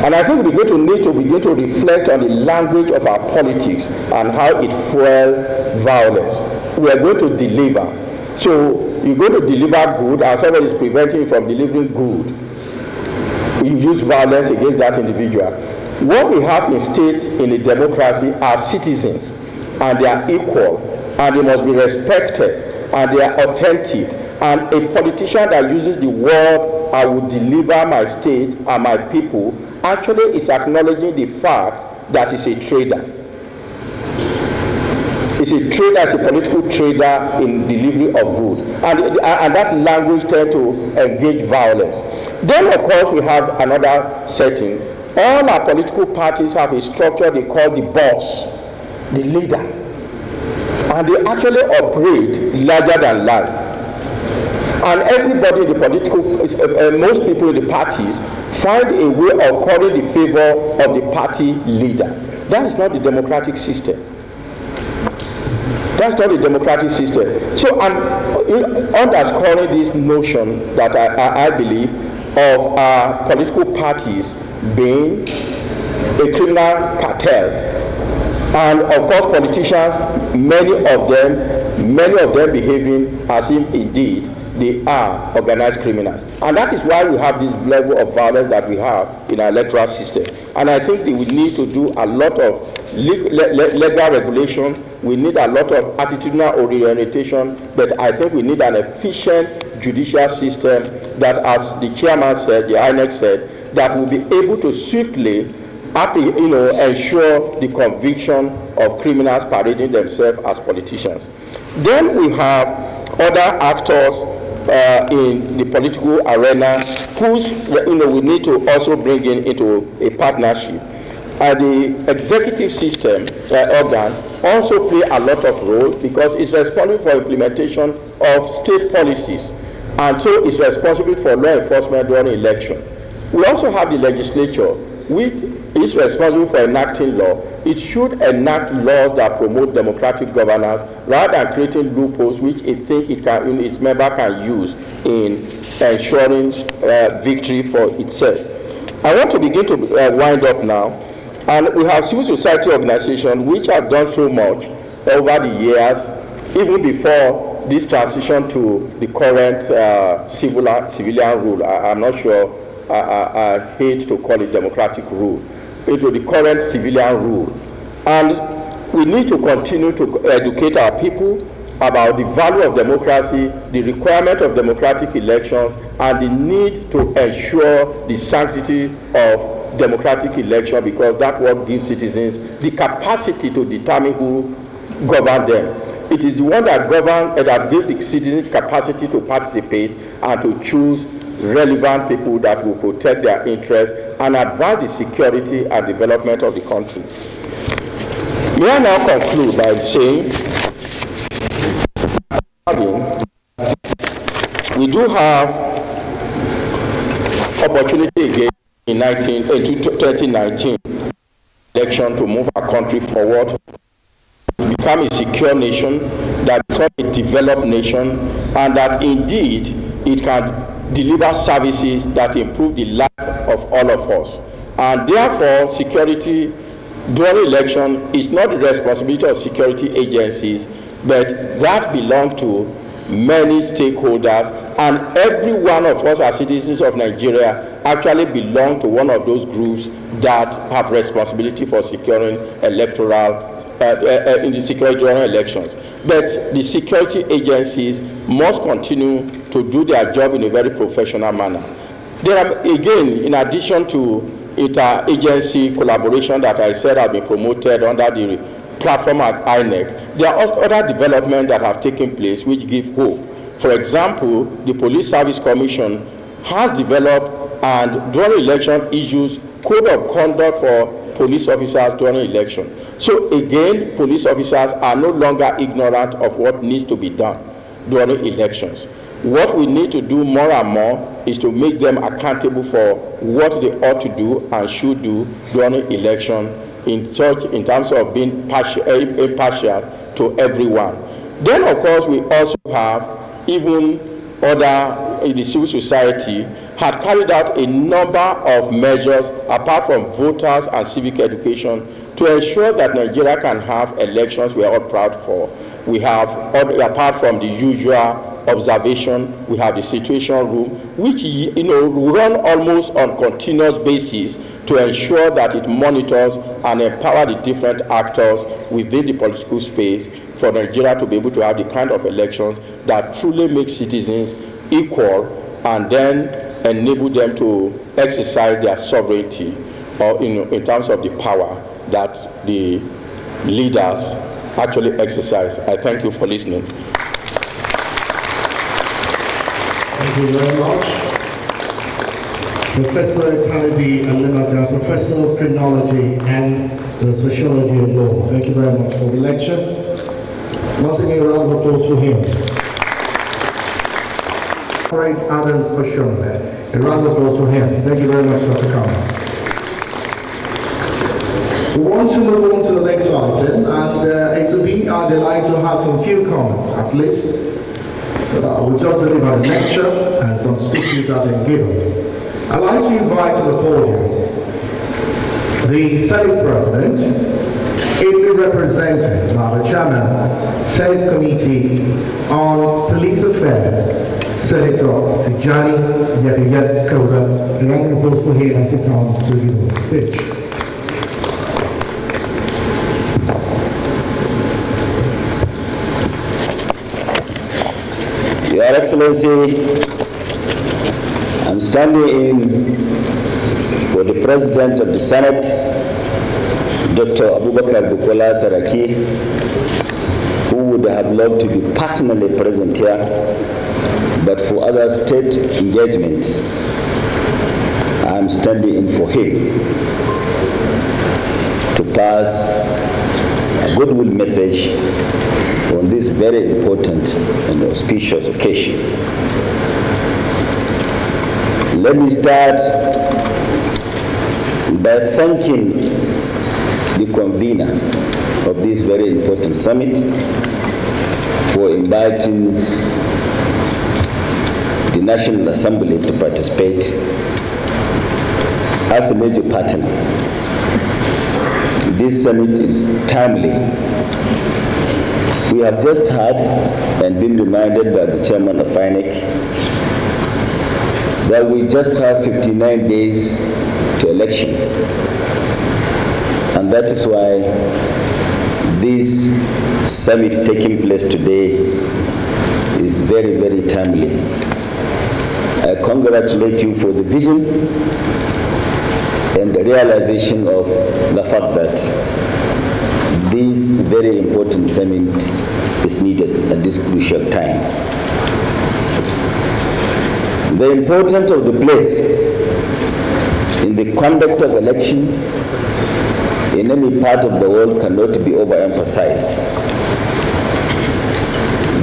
And I think we're going to need to begin to reflect on the language of our politics and how it fuels violence. We are going to deliver. So you're going to deliver good, and somebody is preventing you from delivering good. You use violence against that individual. What we have in states in a democracy are citizens, and they are equal, and they must be respected, and they are authentic. And a politician that uses the word, I will deliver my state and my people, actually is acknowledging the fact that he's a trader. He's a trader, he's a political trader in delivery of good. And that language tends to engage violence. Then, of course, we have another setting. All our political parties have a structure they call the boss, the leader. And they actually operate larger than life. And everybody in the political, most people in the parties find a way of calling the favor of the party leader. That is not the democratic system. That's not the democratic system. So I'm underscoring this notion that I believe of our political parties being a criminal cartel. And of course politicians, many of them behaving as if indeed they are organized criminals. And that is why we have this level of violence that we have in our electoral system. And I think that we need to do a lot of legal regulation. We need a lot of attitudinal orientation, but I think we need an efficient judicial system that, as the chairman said, the INEC said, that will be able to swiftly ensure the conviction of criminals parading themselves as politicians. Then we have other actors in the political arena whose we need to also bring into a partnership. The executive system organ also play a lot of role because it's responsible for implementation of state policies, and so it's responsible for law enforcement during election. We also have the legislature, which is responsible for enacting law. It should enact laws that promote democratic governance rather than creating loopholes which it thinks its member can use in ensuring victory for itself. I want to begin to wind up now. And we have civil society organizations which have done so much over the years, even before this transition to the current civilian rule. I'm not sure, I hate to call it democratic rule, into the current civilian rule. And we need to continue to educate our people about the value of democracy, the requirement of democratic elections, and the need to ensure the sanctity of democratic election, because that's what gives citizens the capacity to determine who governs them. It is the one that governs that gives the citizens capacity to participate and to choose relevant people that will protect their interests and advance the security and development of the country. May I now conclude by saying we do have opportunity again in 2019 election to move our country forward, to become a secure nation, that become a developed nation, and that indeed it can deliver services that improve the life of all of us. And therefore, security during election is not the responsibility of security agencies, but that belongs to many stakeholders, and every one of us as citizens of Nigeria actually belong to one of those groups that have responsibility for securing electoral in the security during elections. But the security agencies must continue to do their job in a very professional manner. There are, again, in addition to inter-agency collaboration that I said have been promoted under the platform at INEC, there are also other developments that have taken place which give hope. For example, the Police Service Commission has developed and during election issues code of conduct for police officers during election. So again, police officers are no longer ignorant of what needs to be done during elections. What we need to do more and more is to make them accountable for what they ought to do and should do during election in terms of being impartial to everyone. Then, of course, we also have even other in the civil society had carried out a number of measures apart from voters and civic education to ensure that Nigeria can have elections we are all proud for. We have, apart from the usual observation, we have the situation room, which run almost on continuous basis to ensure that it monitors and empower the different actors within the political space for Nigeria to be able to have the kind of elections that truly make citizens equal and then enable them to exercise their sovereignty or in terms of the power that the leaders actually exercise. I thank you for listening. Thank you very much. Professor Kennedy Alimaka, Professor of Criminology and the Sociology of Law. Thank you very much for the lecture. Once again, a round of applause for him. Adams Oshombe. A round of applause for him. Thank you very much, Dr. Kama. We want to move on to the next item, and it will be our delight to have some few comments, at least. We just delivered a lecture and some speeches have been given. I'd like to invite to the podium the Senate President, ably represented by the Chairman, Senate Committee on Police Affairs, Senator Tijani Yahya Kauda. The round of applause for him as he comes to give the speech. Your Excellency, I'm standing in for the President of the Senate, Dr. Abubakar Bukola Saraki, who would have loved to be personally present here, but for other state engagements, I'm standing in for him to pass a goodwill message on this very important and auspicious occasion. Let me start by thanking the convener of this very important summit for inviting the National Assembly to participate as a major partner. This summit is timely. We have just heard and been reminded by the chairman of FINEC that we just have 59 days to election. And that is why this summit taking place today is very, very timely. I congratulate you for the vision and the realization of the fact that this very important summit is needed at this crucial time. The importance of the place in the conduct of election in any part of the world cannot be overemphasized.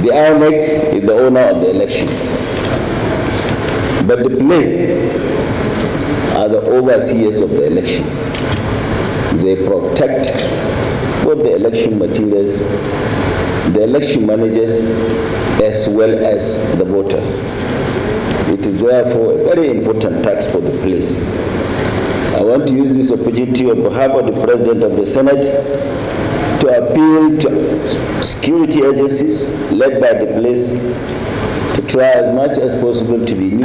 The INEC is the owner of the election, but the place are the overseers of the election. They protect both the election materials, the election managers, as well as the voters. It is therefore a very important task for the police. I want to use this opportunity on behalf of the President of the Senate to appeal to security agencies led by the police to try as much as possible to be new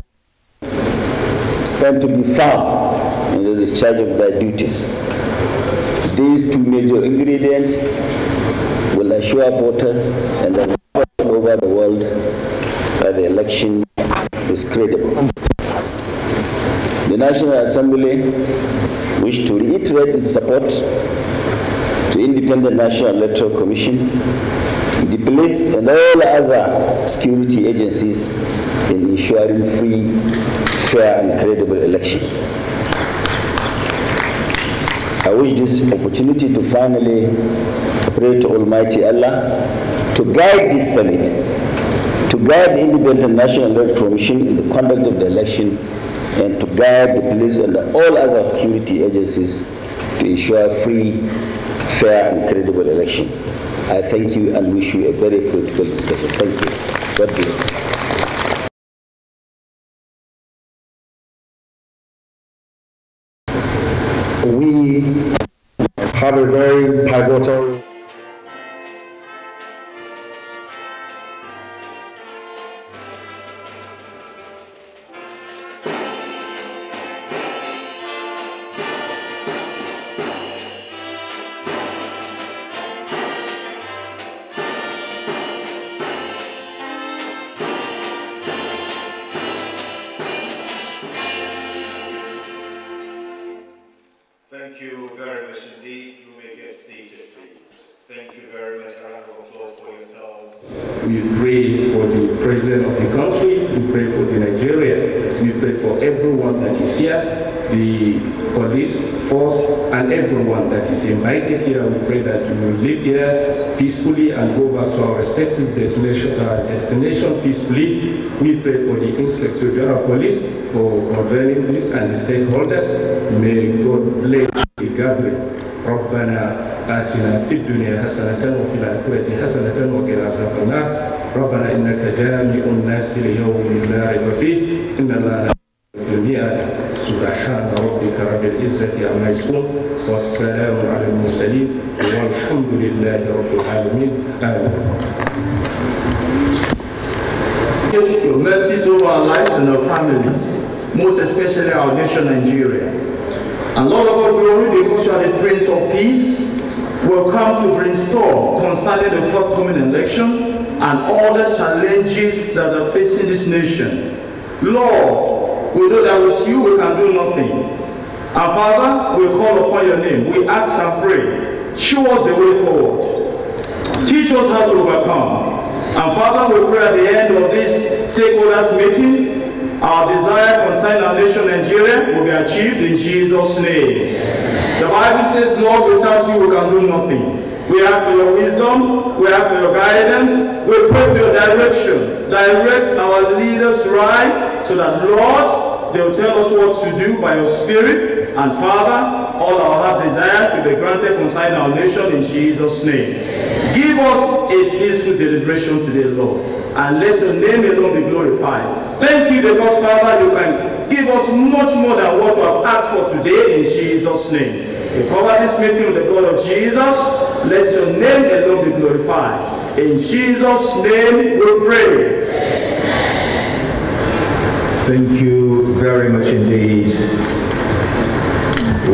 and to be firm in the discharge of their duties. These two major ingredients will assure voters and the all over the world that the election is credible. The National Assembly wishes to reiterate its support to Independent National Electoral Commission, the police and all other security agencies in ensuring free, fair and credible election. I I wish this opportunity to finally pray to Almighty Allah to guide this summit, to guide the Independent National Electoral Commission in the conduct of the election, and to guide the police and all other security agencies to ensure free, fair, and credible election. I thank you and wish you a very fruitful discussion. Thank you. God bless. We have a very pivotal Thank you very much indeed. You may get seated, please. Thank you very much. A round of applause for yourselves. We pray for the president of the country, we pray for the Nigeria, we pray for everyone that is here, the police force, and everyone that is invited here. We pray that we will live here peacefully and go back to our respective destination peacefully. We pray for the Inspector General of Police for convening this and the stakeholders. May God bless the gathering. ربنا آتنا في الدنيا حسنة وفي الآخرة حسنة وقنا عذاب النار ربنا إنك جامع الناس ليوم لا ريب فيه إن الله لا يخلف الميعاد سبحان ربك رب العزة عما يصفون والسلام على المرسلين والحمد لله رب العالمين آمين. Your mercies over our lives and our families, most especially our nation Nigeria. And Lord of all glory, because you are the Prince of Peace, will come to brainstorm concerning the forthcoming election and all the challenges that are facing this nation. Lord, we know that with you we can do nothing. And Father, we call upon your name. We ask and pray. Show us the way forward. Teach us how to overcome. And Father, we pray at the end of this stakeholders meeting, our desire concerning our nation Nigeria will be achieved in Jesus' name. The Bible says, Lord, without you we can do nothing. We ask for your wisdom, we ask for your guidance, we pray for your direction. Direct our leaders right so that, Lord, they will tell us what to do by your Spirit. And Father, all our heart desires will be granted concerning our nation in Jesus' name. Give us a peaceful deliberation today, Lord, and let your name alone be glorified. Thank you because, Father, you can give us much more than what we have asked for today in Jesus' name. We cover this meeting with the blood of Jesus. Let your name alone be glorified. In Jesus' name we pray. Thank you very much indeed.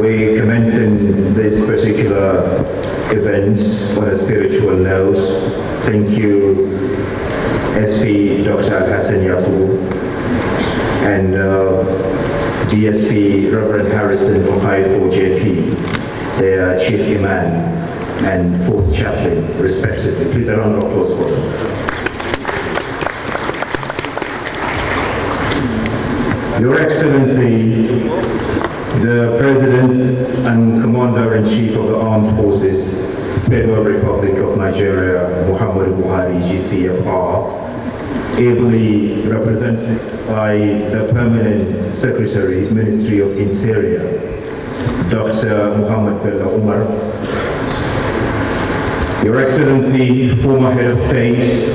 We commencing this particular event on a spiritual note. Thank you, SP Dr. Hassan Yaku and DSP Reverend Harrison Okaipo JP, their Chief Imam and Fourth Chaplain, respectively. Please a round of applause for them. Your Excellency, the President and Commander-in-Chief of the Armed Forces, Federal Republic of Nigeria, Muhammadu Buhari, GCFR, ably represented by the Permanent Secretary, Ministry of Interior, Dr. Muhammad Bello Umar, Your Excellency, former Head of State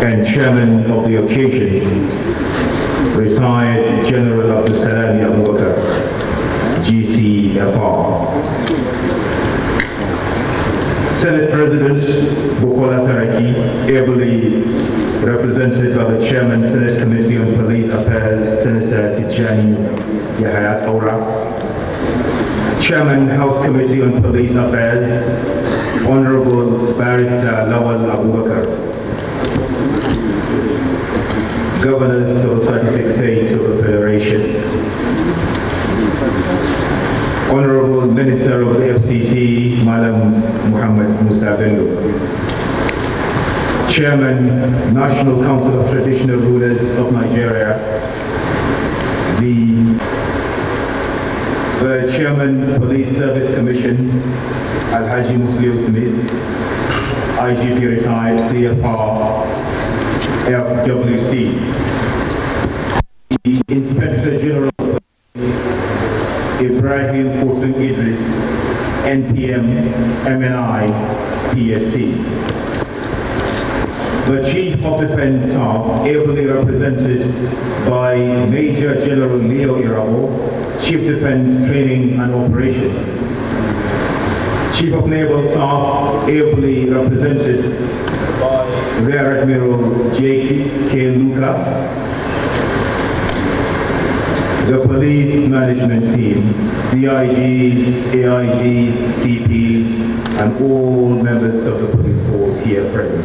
and Chairman of the occasion, retired General Abdul Salami Abubakar, GCFR. Senate President Bukola Saraki, ably represented by the Chairman, Senate Committee on Police Affairs, Senator Tijani Yahya Taura. Chairman, House Committee on Police Affairs, Honorable Barrister Lawal Abubakar. Governors of the 36 states of the Federation, Honorable Minister of the FCT, Madam Muhammad Musa Bello, Chairman, National Council of Traditional Rulers of Nigeria, the The Chairman, Police Service Commission, Alhaji Muslim Smith, IGP retired, CFR, FWC. The Inspector General Ibrahim Fortun Idris, NPM, MNI, PSC. The Chief of Defense Staff, ably represented by Major General Leo Irabo, Chief Defense Training and Operations. Chief of Naval Staff, ably represented by Rear Admiral J.K. Luka. The Police Management Team, DIGs, AIGs, CPs, and all members of the police force here present.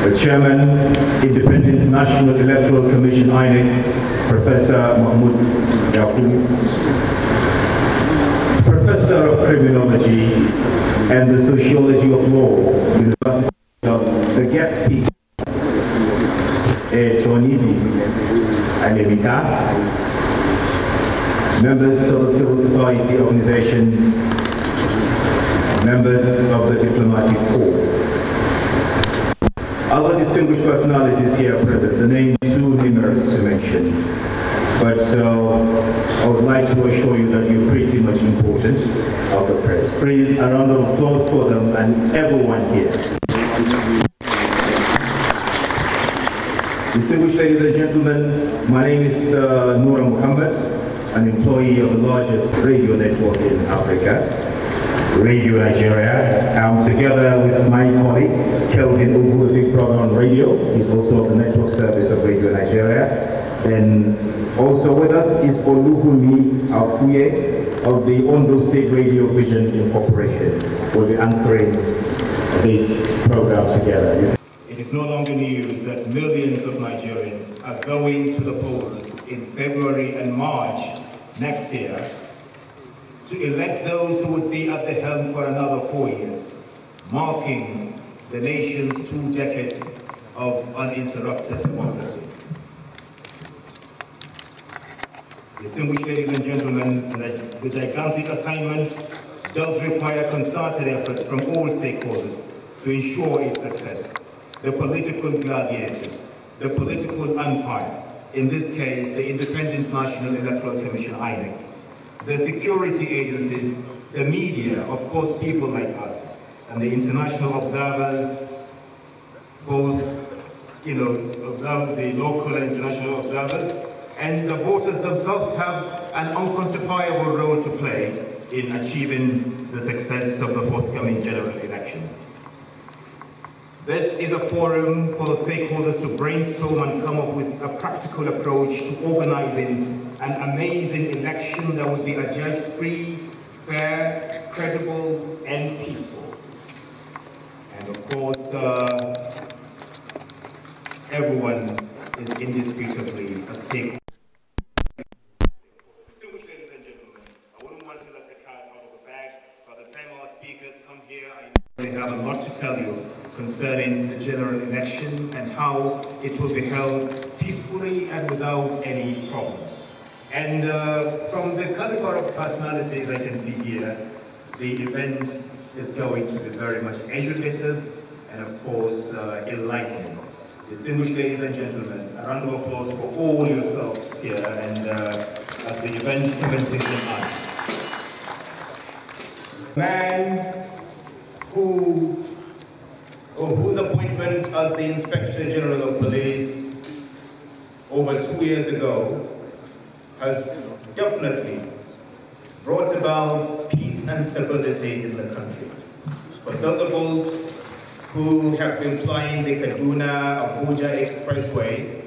The Chairman, Independent National Electoral Commission, INEC, Professor Mahmoud Yaqub, Professor of Criminology and the Sociology of Law, University of the guest speaker, Tonidi Alemita, members of the civil society organizations, members of the diplomatic corps. Other distinguished personalities here present, the names too numerous to mention, but I would like to assure you that you're pretty much important of the press. Please, a round of applause for them and everyone here. Distinguished ladies and gentlemen, my name is Noura Muhammad, an employee of the largest radio network in Africa, Radio Nigeria. I'm together with my colleague, Kelvin Ugu, a big brother on radio. He's also of the network service of Radio Nigeria. And also with us is Oluhumi Akuye of the Ondo State Radio Vision Incorporation. We'll be anchoring this program together. It is no longer news that millions of Nigerians are going to the polls in February and March next year to elect those who would be at the helm for another 4 years, marking the nation's 2 decades of uninterrupted democracy. Distinguished ladies and gentlemen, the gigantic assignment does require concerted efforts from all stakeholders to ensure its success. The political gladiators, the political umpire, in this case, the Independent National Electoral Commission, INEC, the security agencies, the media, of course, people like us, and the international observers, both, observe the local and international observers, and the voters themselves have an unquantifiable role to play in achieving the success of the forthcoming general election. This is a forum for the stakeholders to brainstorm and come up with a practical approach to organizing an amazing election that would be adjudged free, fair, credible, and peaceful. And of course, everyone is indisputably a stakeholder. Distinguished ladies and gentlemen, I wouldn't want to let the cat out of the bag. By the time our speakers come here, I have a lot to tell you concerning the general election and how it will be held peacefully and without any problems. And from the caliber of personalities I can see here, the event is going to be very much educative and of course enlightening. Distinguished ladies and gentlemen, a round of applause for all yourselves here and as the event commences in us. Man whose appointment as the Inspector General of Police over 2 years ago has definitely brought about peace and stability in the country. For those of us who have been flying the Kaduna-Abuja Expressway,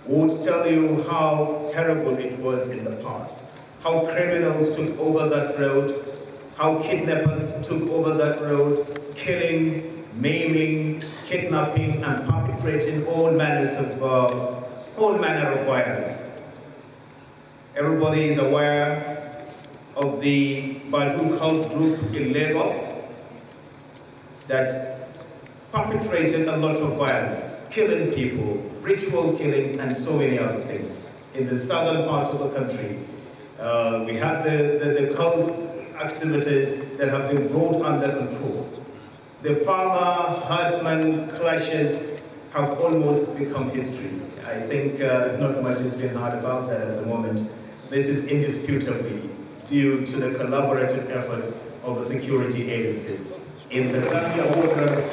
would tell you how terrible it was in the past, how criminals took over that road, how kidnappers took over that road, killing, maiming, kidnapping, and perpetrating all manner of violence. Everybody is aware of the Badu cult group in Lagos that perpetrated a lot of violence, killing people, ritual killings, and so many other things in the southern part of the country, We had the cult activities that have been brought under control. The farmer-herdman clashes have almost become history. I think not much is being heard about that at the moment. This is indisputably due to the collaborative efforts of the security agencies. In the Zambia water,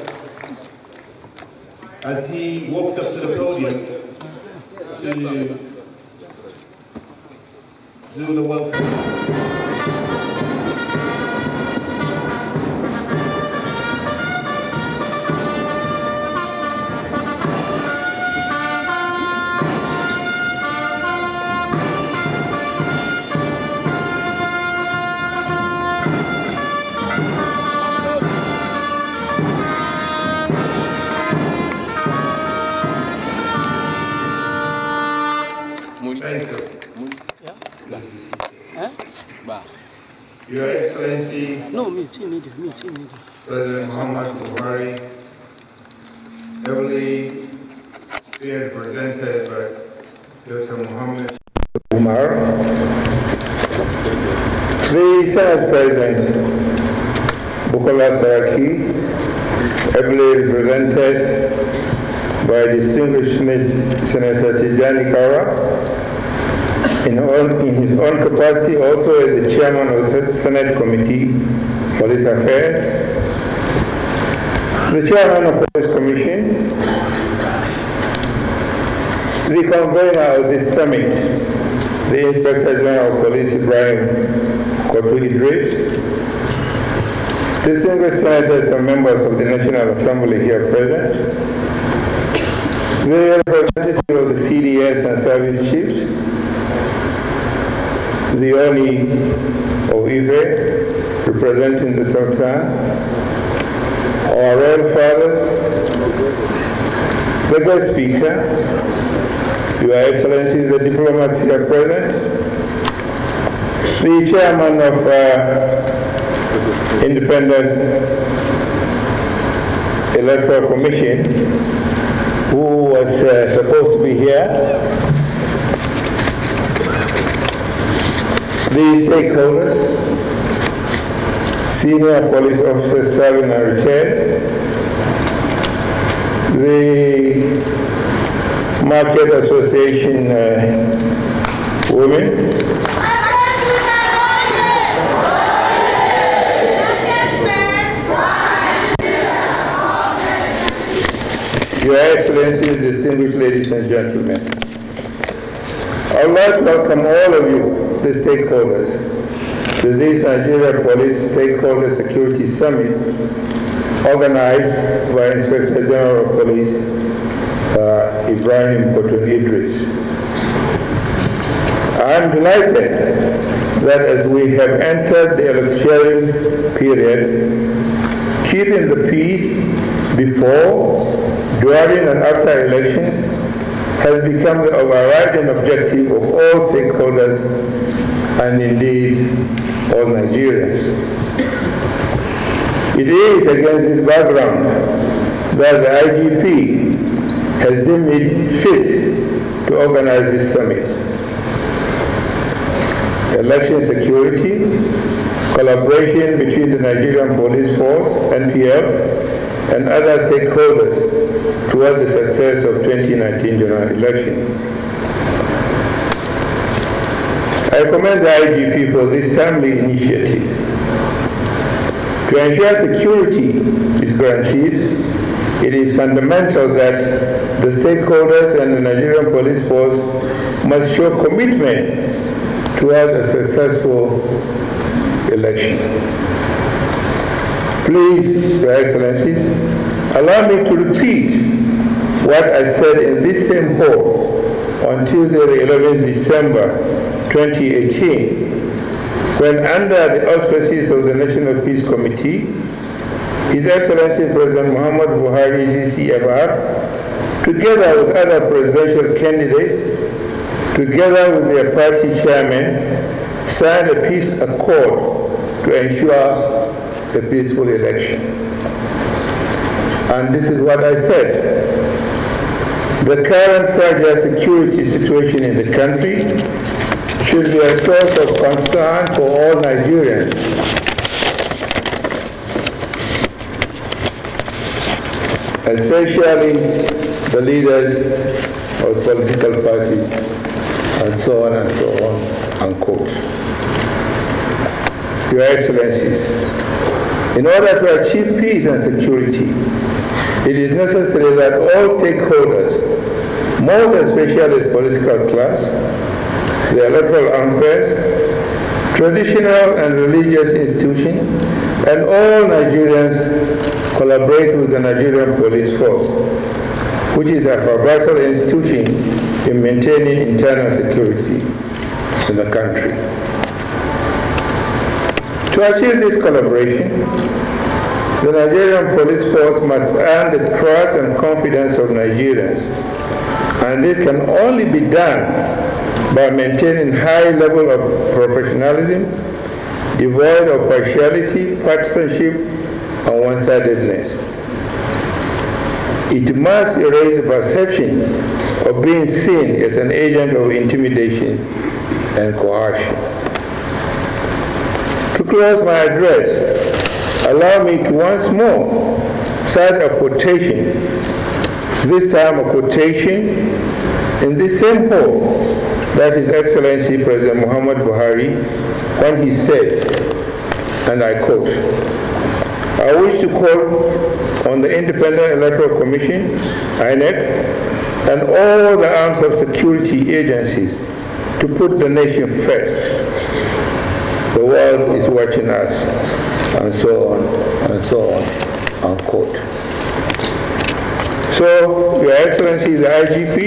as he walks up to the podium to do the welcome. Your Excellency, President Muhammad Buhari, heavily represented by Dr. Muhammad Umar, the Senate President Bukola Saraki, heavily represented by distinguished Senator Tijani Kaura, in his own capacity also as the chairman of the Senate Committee, Police Affairs, the chairman of Police Commission, the convener of this summit, the Inspector General of Police Ibrahim Kotri Idris, distinguished senators and members of the National Assembly here present, the representative of the CDS and service chiefs, the Oni of Ife, representing the Sultan, our royal fathers, the guest speaker, Your Excellencies, the diplomats here present, the chairman of Independent Electoral Commission, who was supposed to be here, the stakeholders, senior police officers serving and retired, the Market Association women, Your Excellencies, distinguished ladies and gentlemen, I would like to welcome all of you, the stakeholders, to this Nigeria Police Stakeholder Security Summit organized by Inspector General of Police Ibrahim Kotri Idris. I am delighted that as we have entered the election period, keeping the peace before, during and after elections has become the overriding objective of all stakeholders and indeed all Nigerians. It is against this background that the IGP has deemed it fit to organize this summit. Election security, collaboration between the Nigerian Police Force, NPF, and other stakeholders toward the success of 2019 general election. I commend the IGP for this timely initiative. To ensure security is guaranteed, it is fundamental that the stakeholders and the Nigerian Police Force must show commitment towards a successful election. Please, Your Excellencies, allow me to repeat what I said in this same hall on Tuesday, the 11th December 2018, when under the auspices of the National Peace Committee, His Excellency President Muhammad Buhari, GCFR, together with other presidential candidates, together with their party chairman, signed a peace accord to ensure a peaceful election. And this is what I said. The current fragile security situation in the country should be a source of concern for all Nigerians. Especially the leaders of political parties, and so on and so on, unquote. Your Excellencies, in order to achieve peace and security, it is necessary that all stakeholders, most especially the political class, the electoral umpires, traditional and religious institutions, and all Nigerians collaborate with the Nigerian police force, which is a vital institution in maintaining internal security in the country. To achieve this collaboration, the Nigerian police force must earn the trust and confidence of Nigerians, and this can only be done by maintaining high level of professionalism, devoid of partiality, partisanship, and one-sidedness. It must erase the perception of being seen as an agent of intimidation and coercion. To close my address, allow me to once more cite a quotation, this time a quotation in the same hall that His Excellency President Muhammad Buhari, when he said, and I quote, "I wish to call on the Independent Electoral Commission, INEC, and all the arms of security agencies to put the nation first. The world is watching us," and so on, and so on, unquote. So, Your Excellency, the IGP,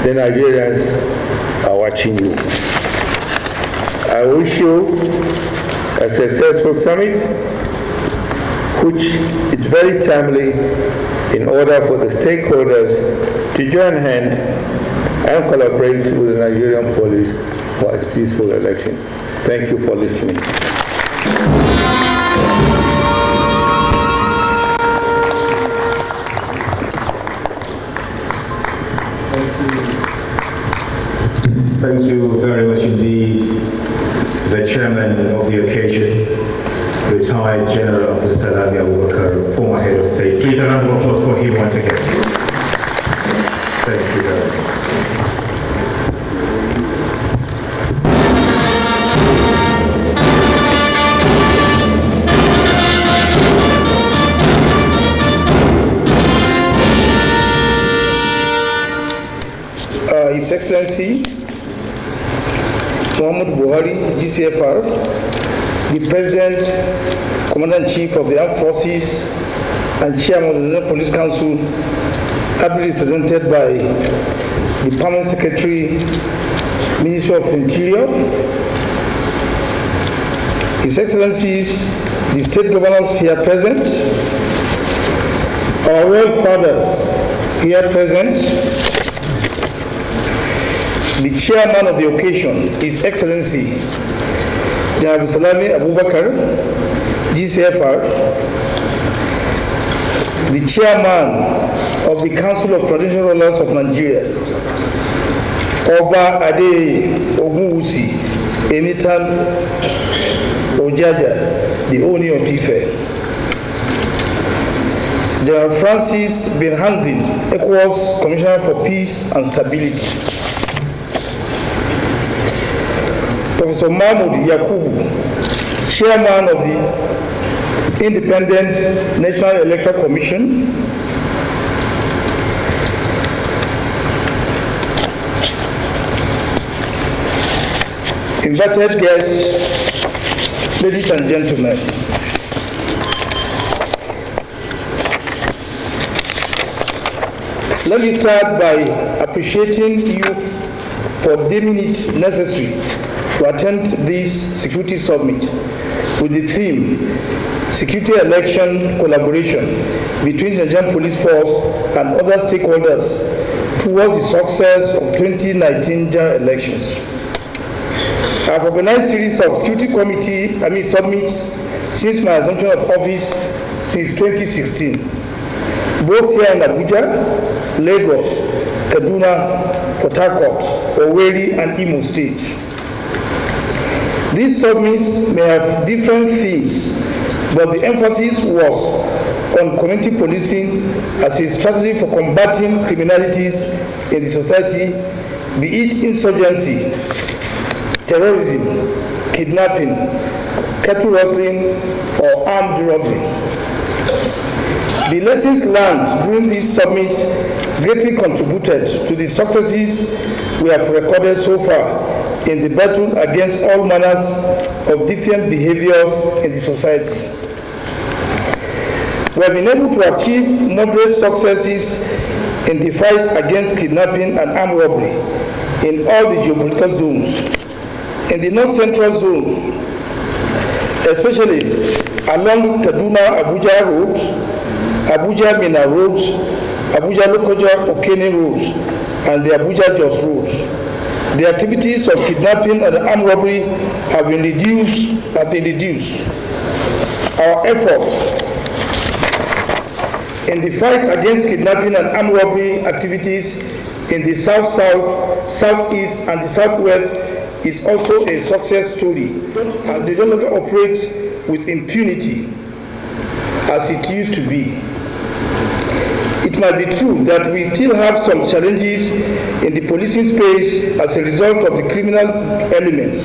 the Nigerians are watching you. I wish you a successful summit, which is very timely in order for the stakeholders to join hands and collaborate with the Nigerian police for a peaceful election. Thank you for listening. Thank you very much indeed, the chairman of the occasion, retired General of the Salami Abubakar, former head of state. Please a round of applause for him once again. Thank you very much. His Excellency Muhammad Buhari, GCFR, the President, Commander-in-Chief of the Armed Forces, and Chairman of the National Police Council, ably represented by the Permanent Secretary, Ministry of Interior, His Excellencies, the State Governors here present, our royal fathers here present, the chairman of the occasion, His Excellency General Salami Abubakar, GCFR, the chairman of the Council of Traditional Rulers of Nigeria, Oba Ade Ogunwusi Enitan Ojaja, the Oni of Ife, General Francis Ben Hanzin, ECOWAS Commissioner for Peace and Stability, Professor Mahmoud Yakubu, Chairman of the Independent National Electoral Commission, invited guests, ladies and gentlemen, let me start by appreciating you for deeming it necessary to attend this security summit with the theme Security Election Collaboration between the Nigerian Police Force and other stakeholders towards the success of 2019 general elections. I have organized a series of security summits since my assumption of office since 2016, both here in Abuja, Lagos, Kaduna, Port Harcourt, Owerri, and Imo State. These summits may have different themes, but the emphasis was on community policing as a strategy for combating criminalities in the society, be it insurgency, terrorism, kidnapping, cattle rustling, or armed robbery. The lessons learned during these summits greatly contributed to the successes we have recorded so far in the battle against all manners of different behaviors in the society. We have been able to achieve moderate successes in the fight against kidnapping and armed robbery in all the geopolitical zones. In the north-central zones, especially along Kaduna-Abuja Road, Abuja-Mina Road, Abuja-Lokoja-Okene Road, and the Abuja-Jos Road. The activities of kidnapping and armed robbery have been reduced. Our efforts in the fight against kidnapping and armed robbery activities in the South, Southeast, and the Southwest is also a success story, as they no longer operate with impunity as it used to be. It might be true that we still have some challenges in the policing space as a result of the criminal elements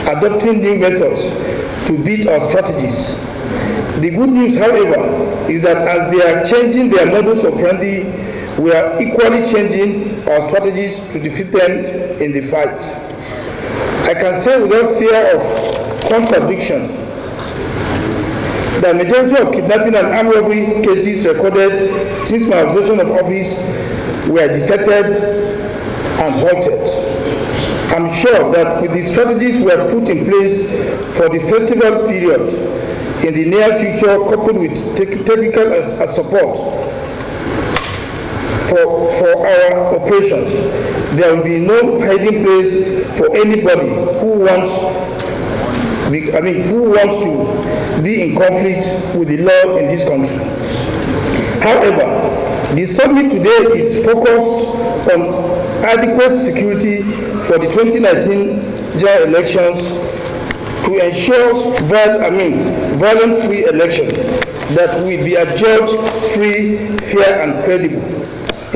adopting new methods to beat our strategies. The good news, however, is that as they are changing their modus operandi, we are equally changing our strategies to defeat them in the fight. I can say without fear of contradiction the majority of kidnapping and armed robbery cases recorded since my observation of office were detected and halted. I'm sure that with the strategies we have put in place for the festival period in the near future, coupled with technical support for our operations, there will be no hiding place for anybody who wants to be in conflict with the law in this country. However, the summit today is focused on adequate security for the 2019 general elections to ensure violent-free election that will be adjudged free, fair, and credible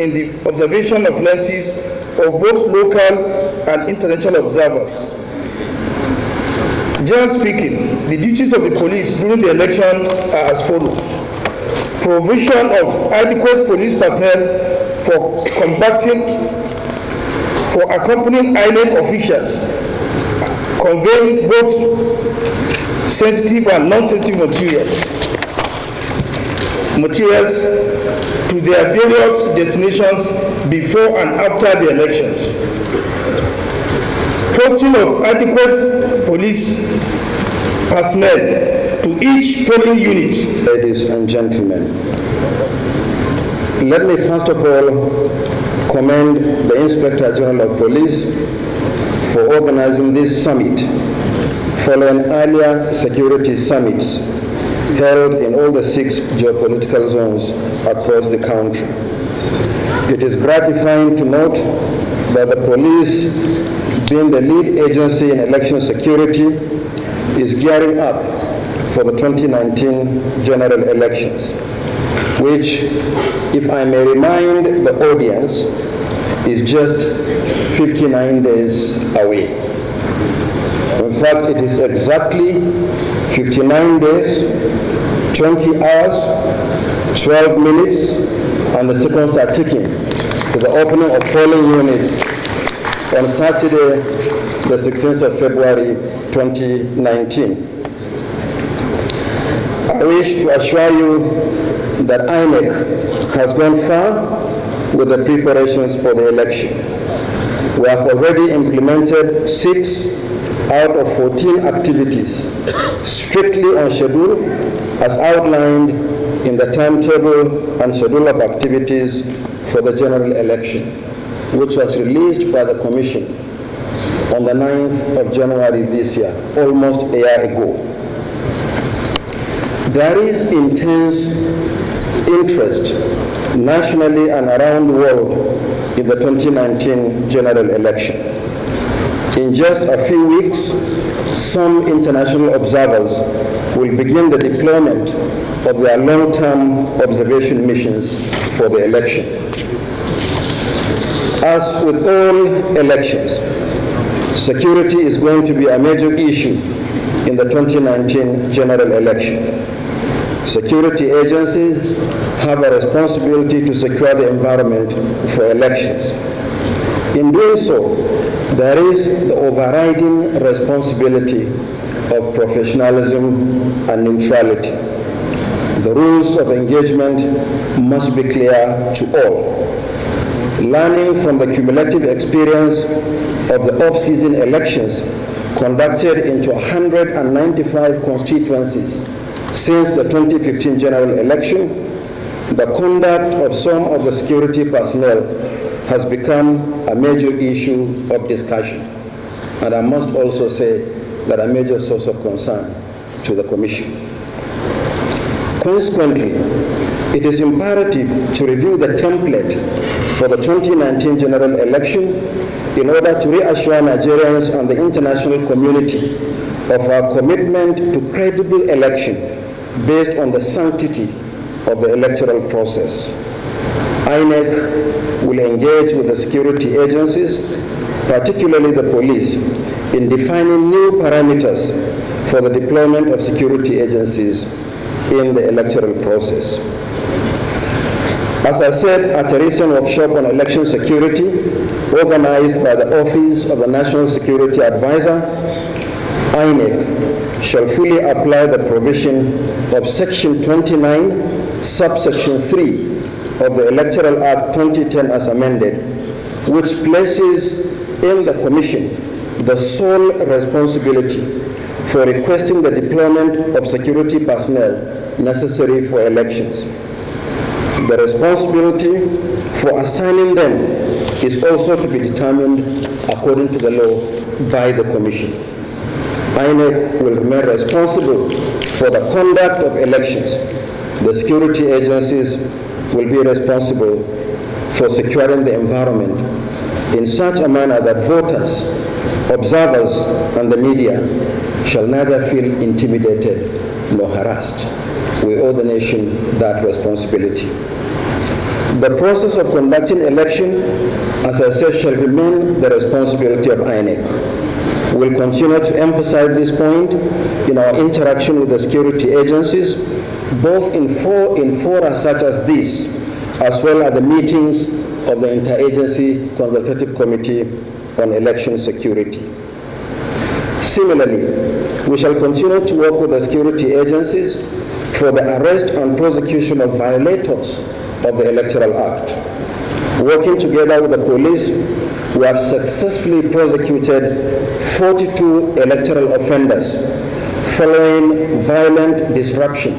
in the observation of lenses of both local and international observers. Generally speaking, the duties of the police during the election are as follows. Provision of adequate police personnel for accompanying INEC officials, conveying both sensitive and non-sensitive materials to their various destinations before and after the elections. Posting of adequate police personnel to each polling unit. Ladies and gentlemen, let me first of all commend the Inspector General of Police for organizing this summit following earlier security summits held in all the 6 geopolitical zones across the country. It is gratifying to note that the police, being the lead agency in election security, is gearing up for the 2019 general elections, which, if I may remind the audience, is just 59 days away. In fact, it is exactly 59 days, 20 hours, 12 minutes, and the seconds are ticking to the opening of polling units on Saturday, the 16th of February, 2019. I wish to assure you that INEC has gone far with the preparations for the election. We have already implemented 6 out of 14 activities strictly on schedule as outlined in the timetable and schedule of activities for the general election, which was released by the Commission on the 9th of January this year, almost a year ago. There is intense interest nationally and around the world in the 2019 general election. In just a few weeks, some international observers will begin the deployment of their long-term observation missions for the election. As with all elections, security is going to be a major issue in the 2019 general election. Security agencies have a responsibility to secure the environment for elections. In doing so, there is the overriding responsibility of professionalism and neutrality. The rules of engagement must be clear to all. Learning from the cumulative experience of the off-season elections conducted into 195 constituencies since the 2015 general election, the conduct of some of the security personnel has become a major issue of discussion, and I must also say that a major source of concern to the Commission. Consequently, it is imperative to review the template for the 2019 general election in order to reassure Nigerians and the international community of our commitment to credible election based on the sanctity of the electoral process. INEC will engage with the security agencies, particularly the police, in defining new parameters for the deployment of security agencies in the electoral process. As I said at a recent workshop on election security, organized by the Office of the National Security Advisor, INEC shall fully apply the provision of Section 29, subsection 3 of the Electoral Act 2010 as amended, which places in the Commission the sole responsibility for requesting the deployment of security personnel necessary for elections. The responsibility for assigning them is also to be determined according to the law by the Commission. INEC will remain responsible for the conduct of elections. The security agencies will be responsible for securing the environment in such a manner that voters, observers, and the media shall neither feel intimidated nor harassed. We owe the nation that responsibility. The process of conducting election, as I said, shall remain the responsibility of INEC. We'll continue to emphasize this point in our interaction with the security agencies, both in fora such as this, as well as the meetings of the Interagency Consultative Committee on Election Security. Similarly, we shall continue to work with the security agencies for the arrest and prosecution of violators of the Electoral Act. Working together with the police, we have successfully prosecuted 42 electoral offenders following violent disruption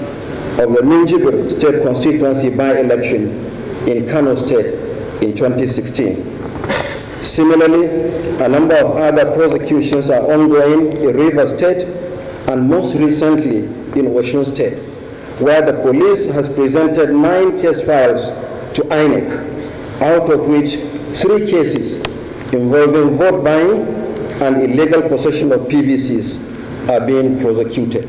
of the Minjibir State Constituency by-election in Kano State in 2016. Similarly, a number of other prosecutions are ongoing in Rivers State and most recently in Osun State, where the police has presented 9 case files to INEC, out of which 3 cases involving vote buying and illegal possession of PVCs are being prosecuted.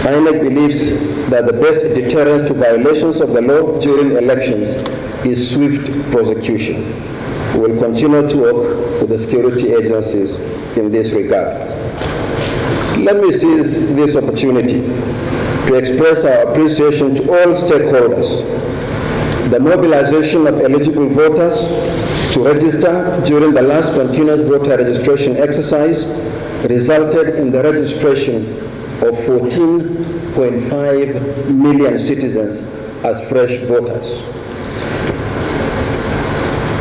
INEC believes that the best deterrence to violations of the law during elections is swift prosecution. We will continue to work with the security agencies in this regard. Let me seize this opportunity to express our appreciation to all stakeholders. The mobilization of eligible voters to register during the last continuous voter registration exercise resulted in the registration of 14.5 million citizens as fresh voters.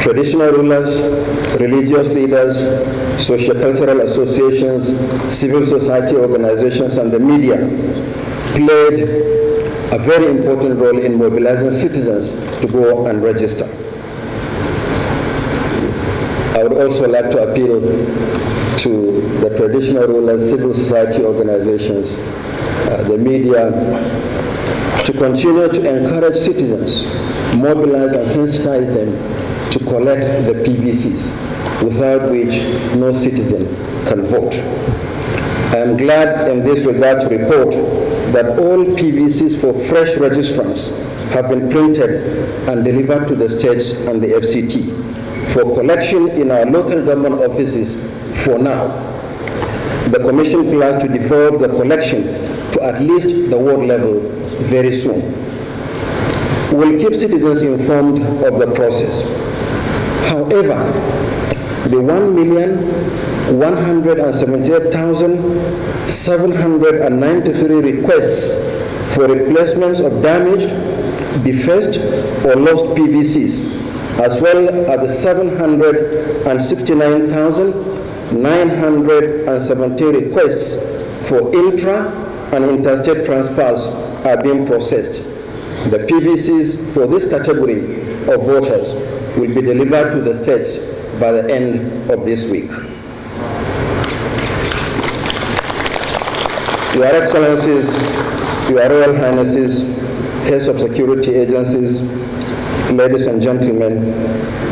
Traditional rulers, religious leaders, socio-cultural associations, civil society organizations, and the media played a very important role in mobilizing citizens to go and register. I would also like to appeal to the traditional rulers, civil society organizations, the media, to continue to encourage citizens, mobilize and sensitize them to collect the PVCs, without which no citizen can vote. I am glad in this regard to report that all PVCs for fresh registrants have been printed and delivered to the states and the FCT for collection in our local government offices for now. The Commission plans to develop the collection to at least the ward level very soon. We will keep citizens informed of the process. However, the 1,178,793 requests for replacements of damaged, defaced, or lost PVCs, as well as the 769,970 requests for intra and interstate transfers are being processed. The PVCs for this category of voters will be delivered to the states by the end of this week. Your Excellencies, Your Royal Highnesses, heads of security agencies, ladies and gentlemen,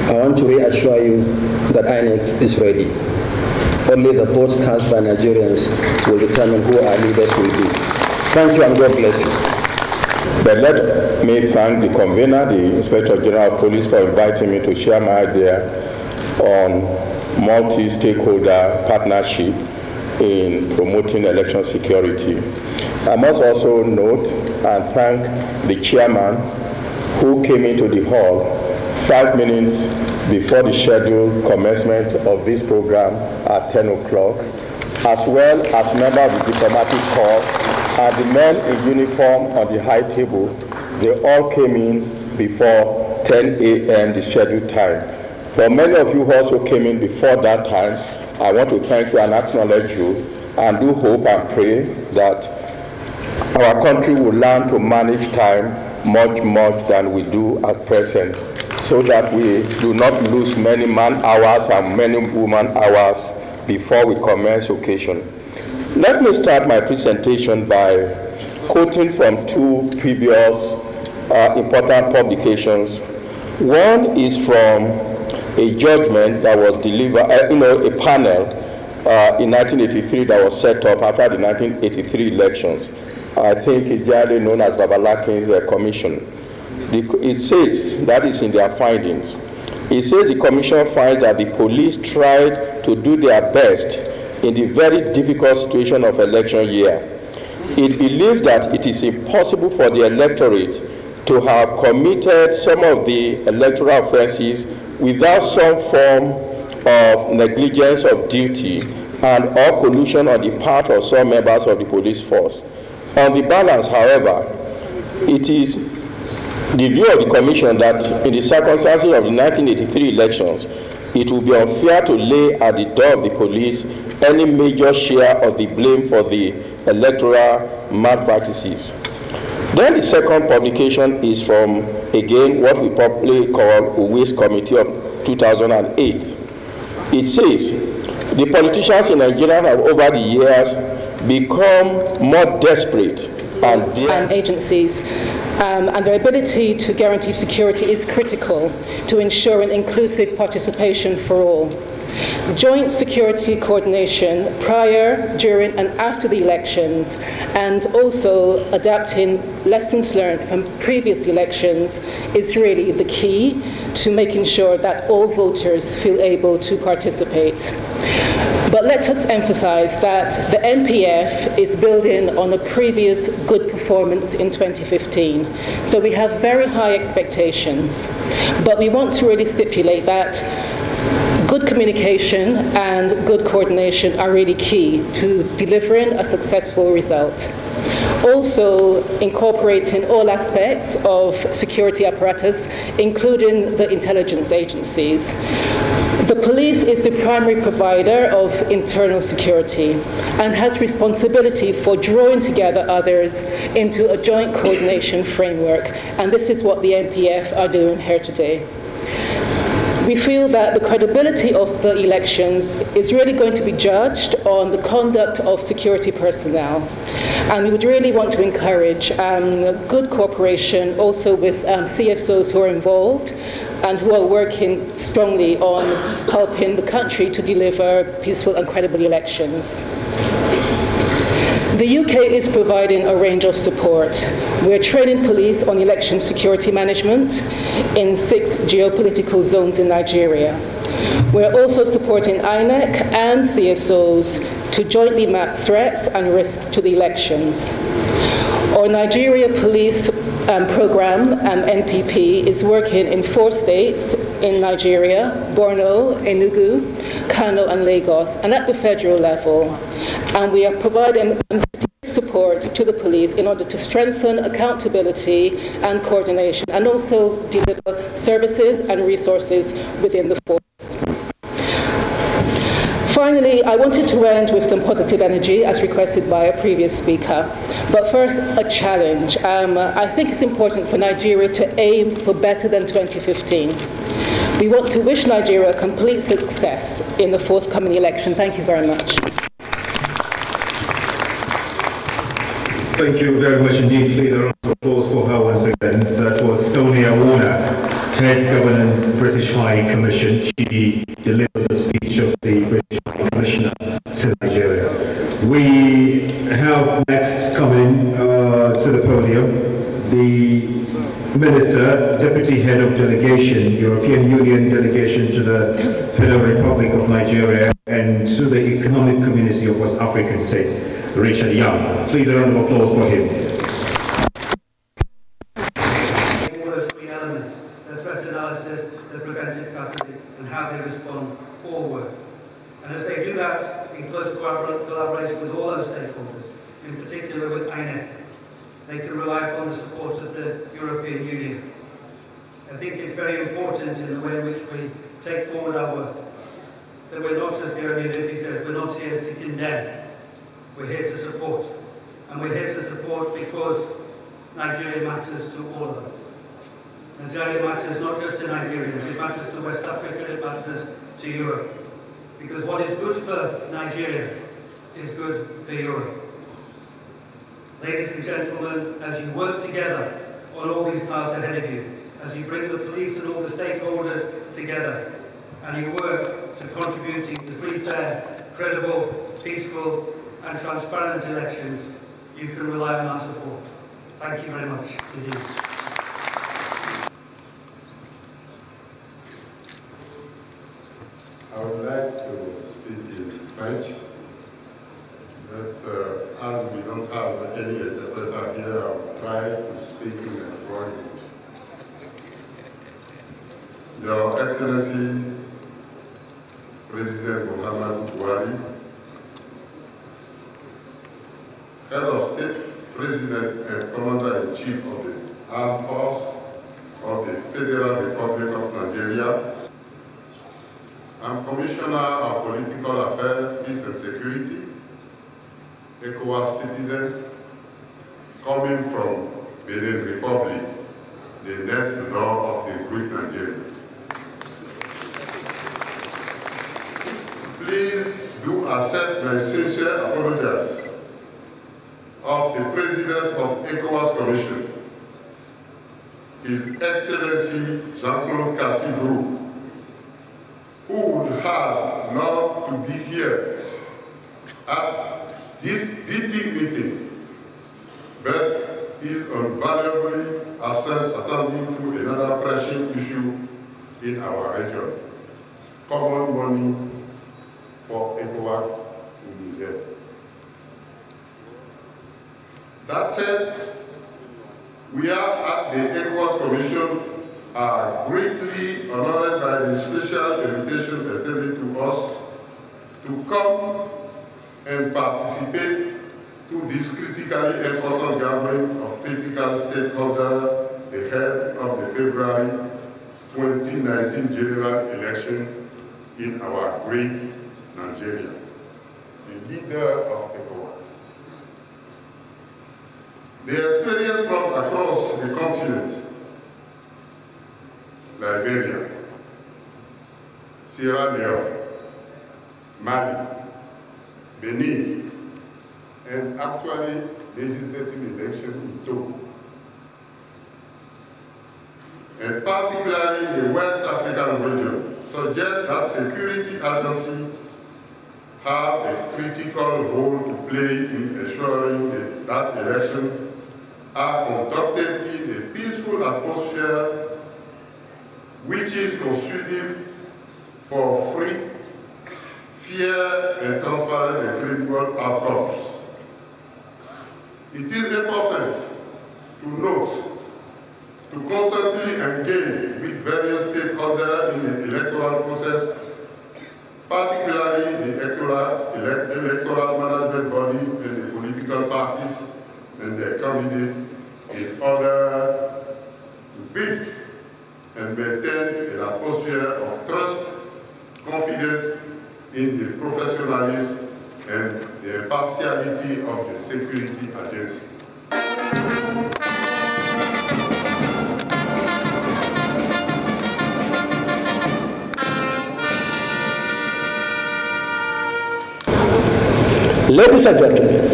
I want to reassure you that INEC is ready. Only the votes cast by Nigerians will determine who our leaders will be. Thank you and God bless you. But let me thank the convener, the Inspector General of Police, for inviting me to share my idea on multi-stakeholder partnership in promoting election security. I must also note and thank the chairman who came into the hall 5 minutes before the scheduled commencement of this program at 10 o'clock, as well as members of the diplomatic corps and the men in uniform on the high table. They all came in before 10 a.m. the scheduled time. For many of you who also came in before that time, I want to thank you and acknowledge you, and do hope and pray that our country will learn to manage time much than we do at present, so that we do not lose many man hours and many woman hours before we commence occasion. Let me start my presentation by quoting from two previous important publications. One is from a judgment that was delivered, a panel in 1983 that was set up after the 1983 elections. I think it's generally known as Babalakin's commission. It says, that is in their findings, it says the commission finds that the police tried to do their best in the very difficult situation of election year. It believes that it is impossible for the electorate to have committed some of the electoral offenses without some form of negligence of duty and or collusion on the part of some members of the police force. On the balance, however, it is the view of the Commission that in the circumstances of the 1983 elections, it would be unfair to lay at the door of the police any major share of the blame for the electoral malpractices. Then the second publication is from, again, what we popularly call Uwais Committee of 2008. It says, the politicians in Nigeria have over the years become more desperate and agencies, and their ability to guarantee security is critical to ensure an inclusive participation for all. Joint security coordination prior, during, and after the elections, and also adapting lessons learned from previous elections is really the key to making sure that all voters feel able to participate. But let us emphasize that the NPF is building on a previous good performance in 2015. So we have very high expectations, but we want to really stipulate that good communication and good coordination are really key to delivering a successful result. Also, incorporating all aspects of security apparatus, including the intelligence agencies. The police is the primary provider of internal security and has responsibility for drawing together others into a joint coordination framework, and this is what the NPF are doing here today. We feel that the credibility of the elections is really going to be judged on the conduct of security personnel. And we would really want to encourage good cooperation also with CSOs who are involved and who are working strongly on helping the country to deliver peaceful and credible elections. The UK is providing a range of support. We're training police on election security management in 6 geopolitical zones in Nigeria. We're also supporting INEC and CSOs to jointly map threats and risks to the elections. Our Nigeria Police program, NPP, is working in 4 states in Nigeria: Borno, Enugu, Kano, and Lagos, and at the federal level. And we are providing support to the police in order to strengthen accountability and coordination, and also deliver services and resources within the force. Finally, I wanted to end with some positive energy, as requested by a previous speaker. But first, a challenge. I think it's important for Nigeria to aim for better than 2015. We want to wish Nigeria a complete success in the forthcoming election. Thank you very much. Thank you very much indeed. Please, a round of applause for her once again. That was Sonia Warner, Head Governance, British High Commission. She delivered the speech of the British High Commissioner to Nigeria. We have next coming to the podium the Minister, Deputy Head of Delegation, European Union Delegation to the Federal Republic of Nigeria and to the Economic Community of West African States, Richard Young. Please a round of applause for him. Those 3 elements: the threat analysis, the preventive tactic, and how they respond, all work. And as they do that in close collaboration with all our stakeholders, in particular with INEC, they can rely upon the support of the European Union. I think it's very important in the way in which we take forward our work that we're not, as the Ernie Liffey says, we're not here to condemn. We're here to support. And we're here to support because Nigeria matters to all of us. Nigeria matters not just to Nigerians, it matters to West Africa, it matters to Europe. Because what is good for Nigeria is good for Europe. Ladies and gentlemen, as you work together on all these tasks ahead of you, as you bring the police and all the stakeholders together, and you work to contributing to free, fair, credible, peaceful, and transparent elections, you can rely on our support. Thank you very much indeed. I would like to speak in French, but as we don't have any interpreter here, I'll try to speak in the language. Your Excellency, President Muhammadu Buhari, Head of State, President and Commander-in-Chief of the Armed Force of the Federal Republic of Nigeria, I'm Commissioner of Political Affairs, Peace and Security, ECOWAS citizen, coming from Benin Republic, the next door of the great Nigeria. Please do accept my sincere apologies of the President of ECOWAS Commission, His Excellency Jean-Claude Cassibru, who would have loved to be here at this meeting, but is invariably absent attending to another pressing issue in our region: common money for ECOWAS in Niger. That said, we are at the ECOWAS Commission are greatly honored by the special invitation extended to us to come and participate to this critically important gathering of critical stakeholders ahead of the February 2019 general election in our great Nigeria, the leader of ECOWAS. The experience from across the continent, Liberia, Sierra Leone, Mali, Benin, and actually legislative election in Togo. And particularly in the West African region, suggests that security agencies have a critical role to play in ensuring that elections are conducted in a peaceful atmosphere which is conducive for free, fair, and transparent and credible outcomes. It is important to note to constantly engage with various stakeholders in the electoral process, particularly the electoral management body and the political parties and their candidates, in order to build and maintain an atmosphere of trust, confidence in the professionalism and the impartiality of the security agency. Ladies and gentlemen,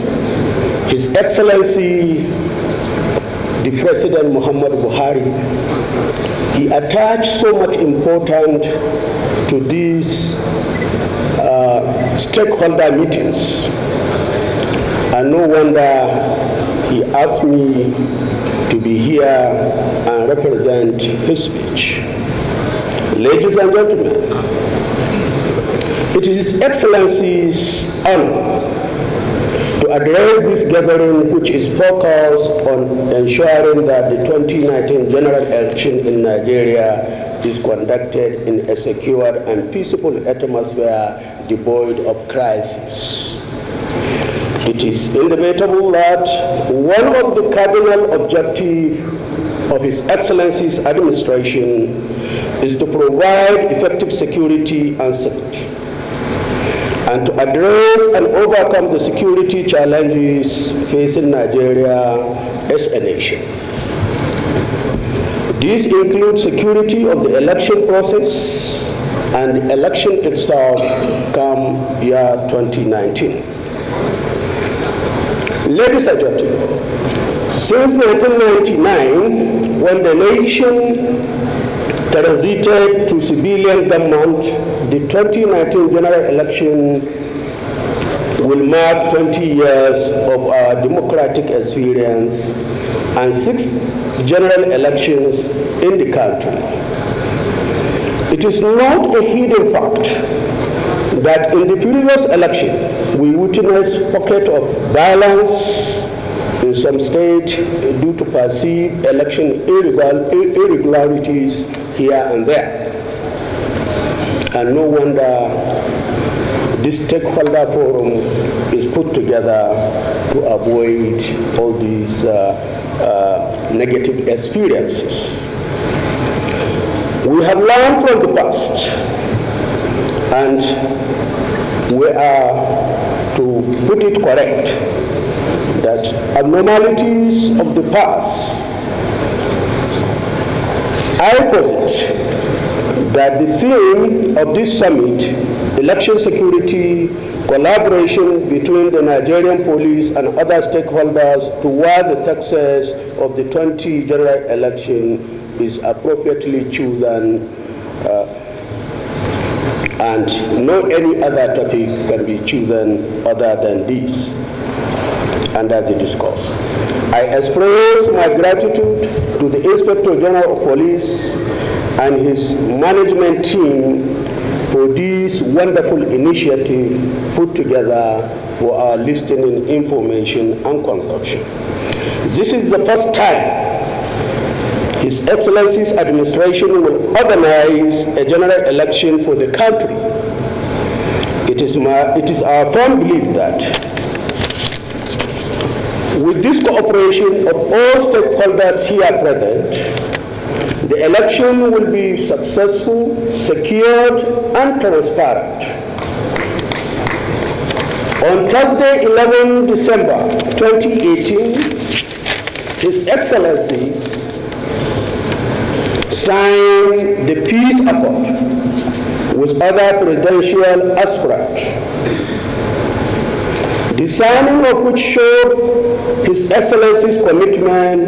His Excellency the President Muhammad Buhari, he attached so much importance to these stakeholder meetings, and no wonder he asked me to be here and represent his speech. Ladies and gentlemen, it is His Excellency's honor to address this gathering, which is focused on ensuring that the 2019 general election in Nigeria is conducted in a secure and peaceful atmosphere devoid of crisis. It is inevitable that one of the cardinal objectives of His Excellency's administration is to provide effective security and safety, and to address and overcome the security challenges facing Nigeria as a nation. These include security of the election process and the election itself come year 2019. Ladies and gentlemen, since 1999, when the nation transited to civilian government, the 2019 general election will mark 20 years of our democratic experience and 6 general elections in the country. It is not a hidden fact that in the previous election we witnessed pockets of violence in some states due to perceived election irregularities here and there. And no wonder this stakeholder forum is put together to avoid all these negative experiences. We have learned from the past, and we are, to put it correct, that abnormalities of the past, I posit that the theme of this summit, election security, collaboration between the Nigerian police and other stakeholders toward the success of the 20 general election, is appropriately chosen, and no any other topic can be chosen other than this under the discourse. I express my gratitude to the Inspector General of Police and his management team for this wonderful initiative put together for our listening, information, and consumption. This is the first time His Excellency's administration will organize a general election for the country. It is our firm belief that with this cooperation of all stakeholders here present, the election will be successful, secured, and transparent. On Thursday, 11 December 2018, His Excellency signed the peace accord with other presidential aspirants, the signing of which showed His Excellency's commitment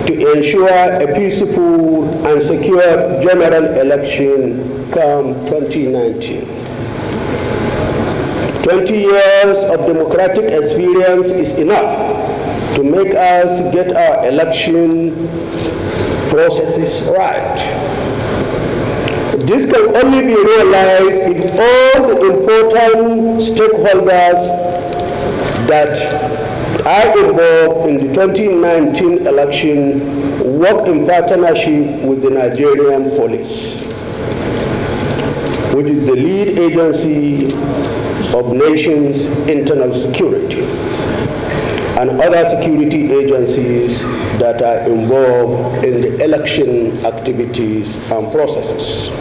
to ensure a peaceful and secure general election come 2019. 20 years of democratic experience is enough to make us get our election processes right. This can only be realized if all the important stakeholders that are involved in the 2019 election work in partnership with the Nigerian police, which is the lead agency of nation's internal security, and other security agencies that are involved in the election activities and processes.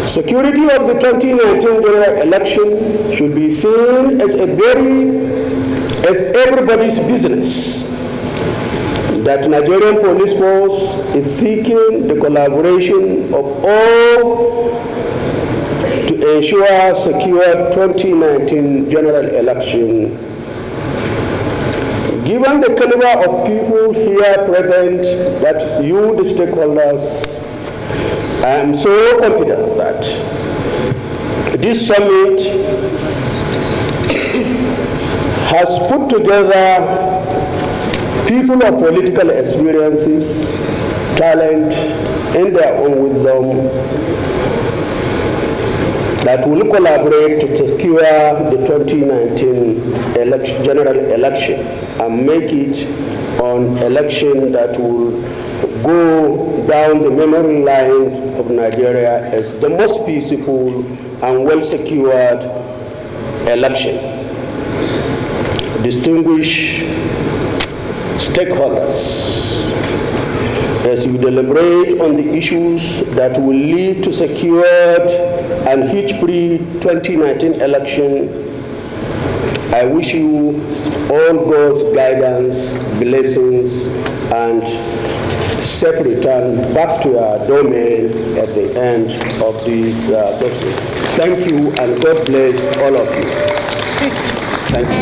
Security of the 2019 general election should be seen as everybody's business. That Nigerian Police Force is seeking the collaboration of all to ensure secure 2019 general election. Given the caliber of people here present, that is you, the stakeholders, I am so confident that this summit has put together people of political experiences, talent, and their own wisdom that will collaborate to secure the 2019 general election and make it an election that will go down the memory line of Nigeria as the most peaceful and well-secured election. Distinguished stakeholders, as you deliberate on the issues that will lead to secured and hitch-free 2019 election, I wish you all God's guidance, blessings, and safe return back to our domain at the end of this session. Thank you, and God bless all of you. Thank you.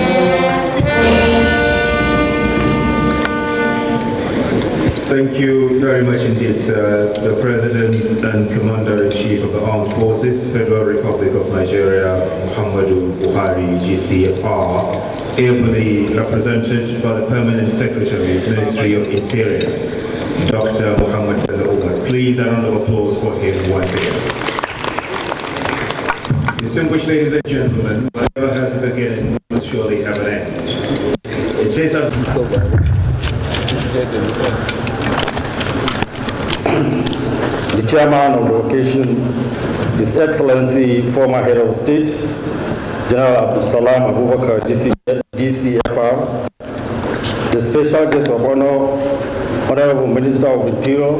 Thank you very much indeed, sir. The President and Commander-in-Chief of the Armed Forces, Federal Republic of Nigeria, Muhammadu Buhari, GCFR, ably represented by the Permanent Secretary, Ministry of Interior, Dr. Muhammad Bello Umar. Please, a round of applause for him once again. Distinguished ladies and gentlemen, whatever has a beginning must surely have an end. It is a the chairman of the occasion, His Excellency, former head of state, General Abdul Salam Abubakar, GCFR, the special guest of honor, Honorable Minister of Interior,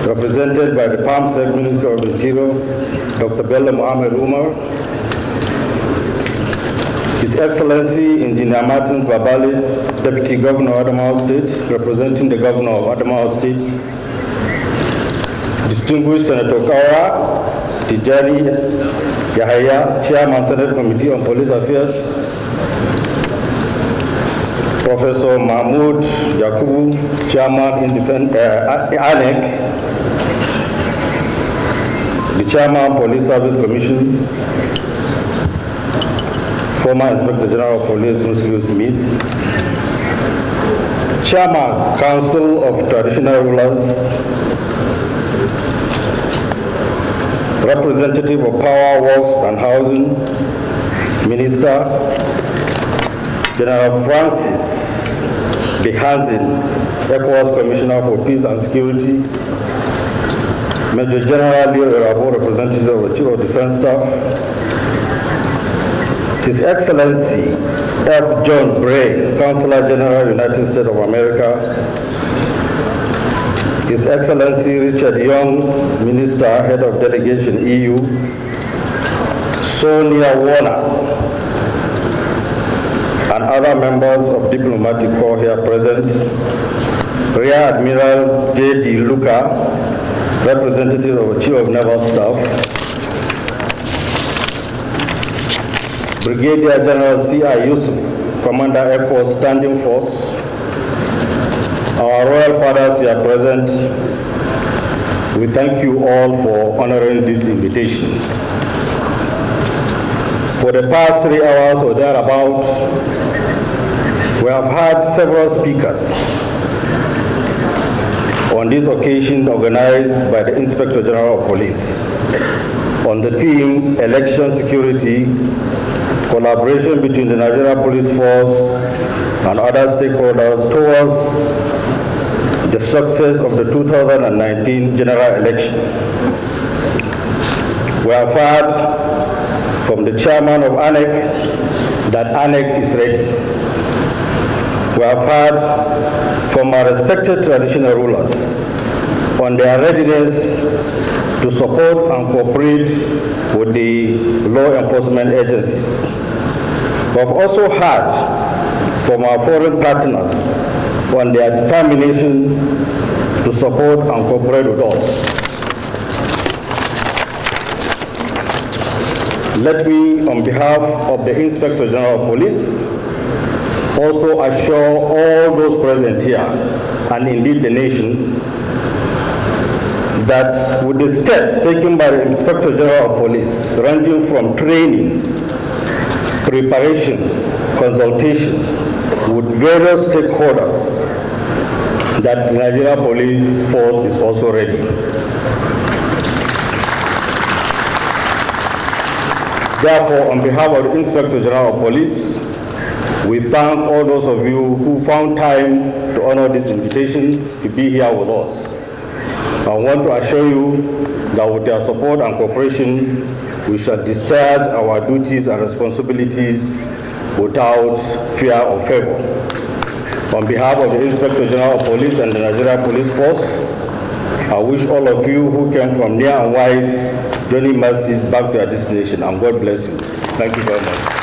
represented by the PAMSEC Minister of Interior, Dr. Bello Muhammad Umar, His Excellency Engineer Martins Babali, Deputy Governor of Adamawa State, representing the Governor of Adamawa State, Distinguished Senator Kaura Tijani Yahaya, Chairman Senate Committee on Police Affairs, Professor Mahmoud Yakubu, Chairman ANEC, the Chairman Police Service Commission, former Inspector General of Police Muslim Smith, Chairman Council of Traditional Rulers, Representative of Power, Works and Housing, Minister, General Francis Behanzin, ECOWAS Commissioner for Peace and Security, Major General Leo Irabo, representative of the Chief of Defense Staff, His Excellency F. John Bray, Consular General, United States of America, His Excellency Richard Young, Minister, Head of Delegation EU, Sonia Warner, and other members of diplomatic corps here present, Rear Admiral J.D. Luca, representative of the Chief of Naval Staff, Brigadier General C.I. Yusuf, Commander Air Force Standing Force, our royal fathers here present, we thank you all for honoring this invitation. For the past 3 hours or thereabouts, we have had several speakers on this occasion organized by the Inspector General of Police on the theme election security, collaboration between the Nigeria Police Force and other stakeholders towards the success of the 2019 general election. We have heard from the chairman of ANEC that ANEC is ready. We have heard from our respected traditional rulers on their readiness to support and cooperate with the law enforcement agencies. We have also heard from our foreign partners on their determination to support and cooperate with us. Let me, on behalf of the Inspector General of Police, also assure all those present here, and indeed the nation, that with the steps taken by the Inspector General of Police, ranging from training, preparations, consultations with various stakeholders, that the Nigeria Police Force is also ready. Therefore, on behalf of the Inspector General of Police, we thank all those of you who found time to honor this invitation to be here with us. I want to assure you that with their support and cooperation, we shall discharge our duties and responsibilities without fear or favor. On behalf of the Inspector General of Police and the Nigeria Police Force, I wish all of you who came from near and wide journey mercies back to your destination, and God bless you. Thank you very much.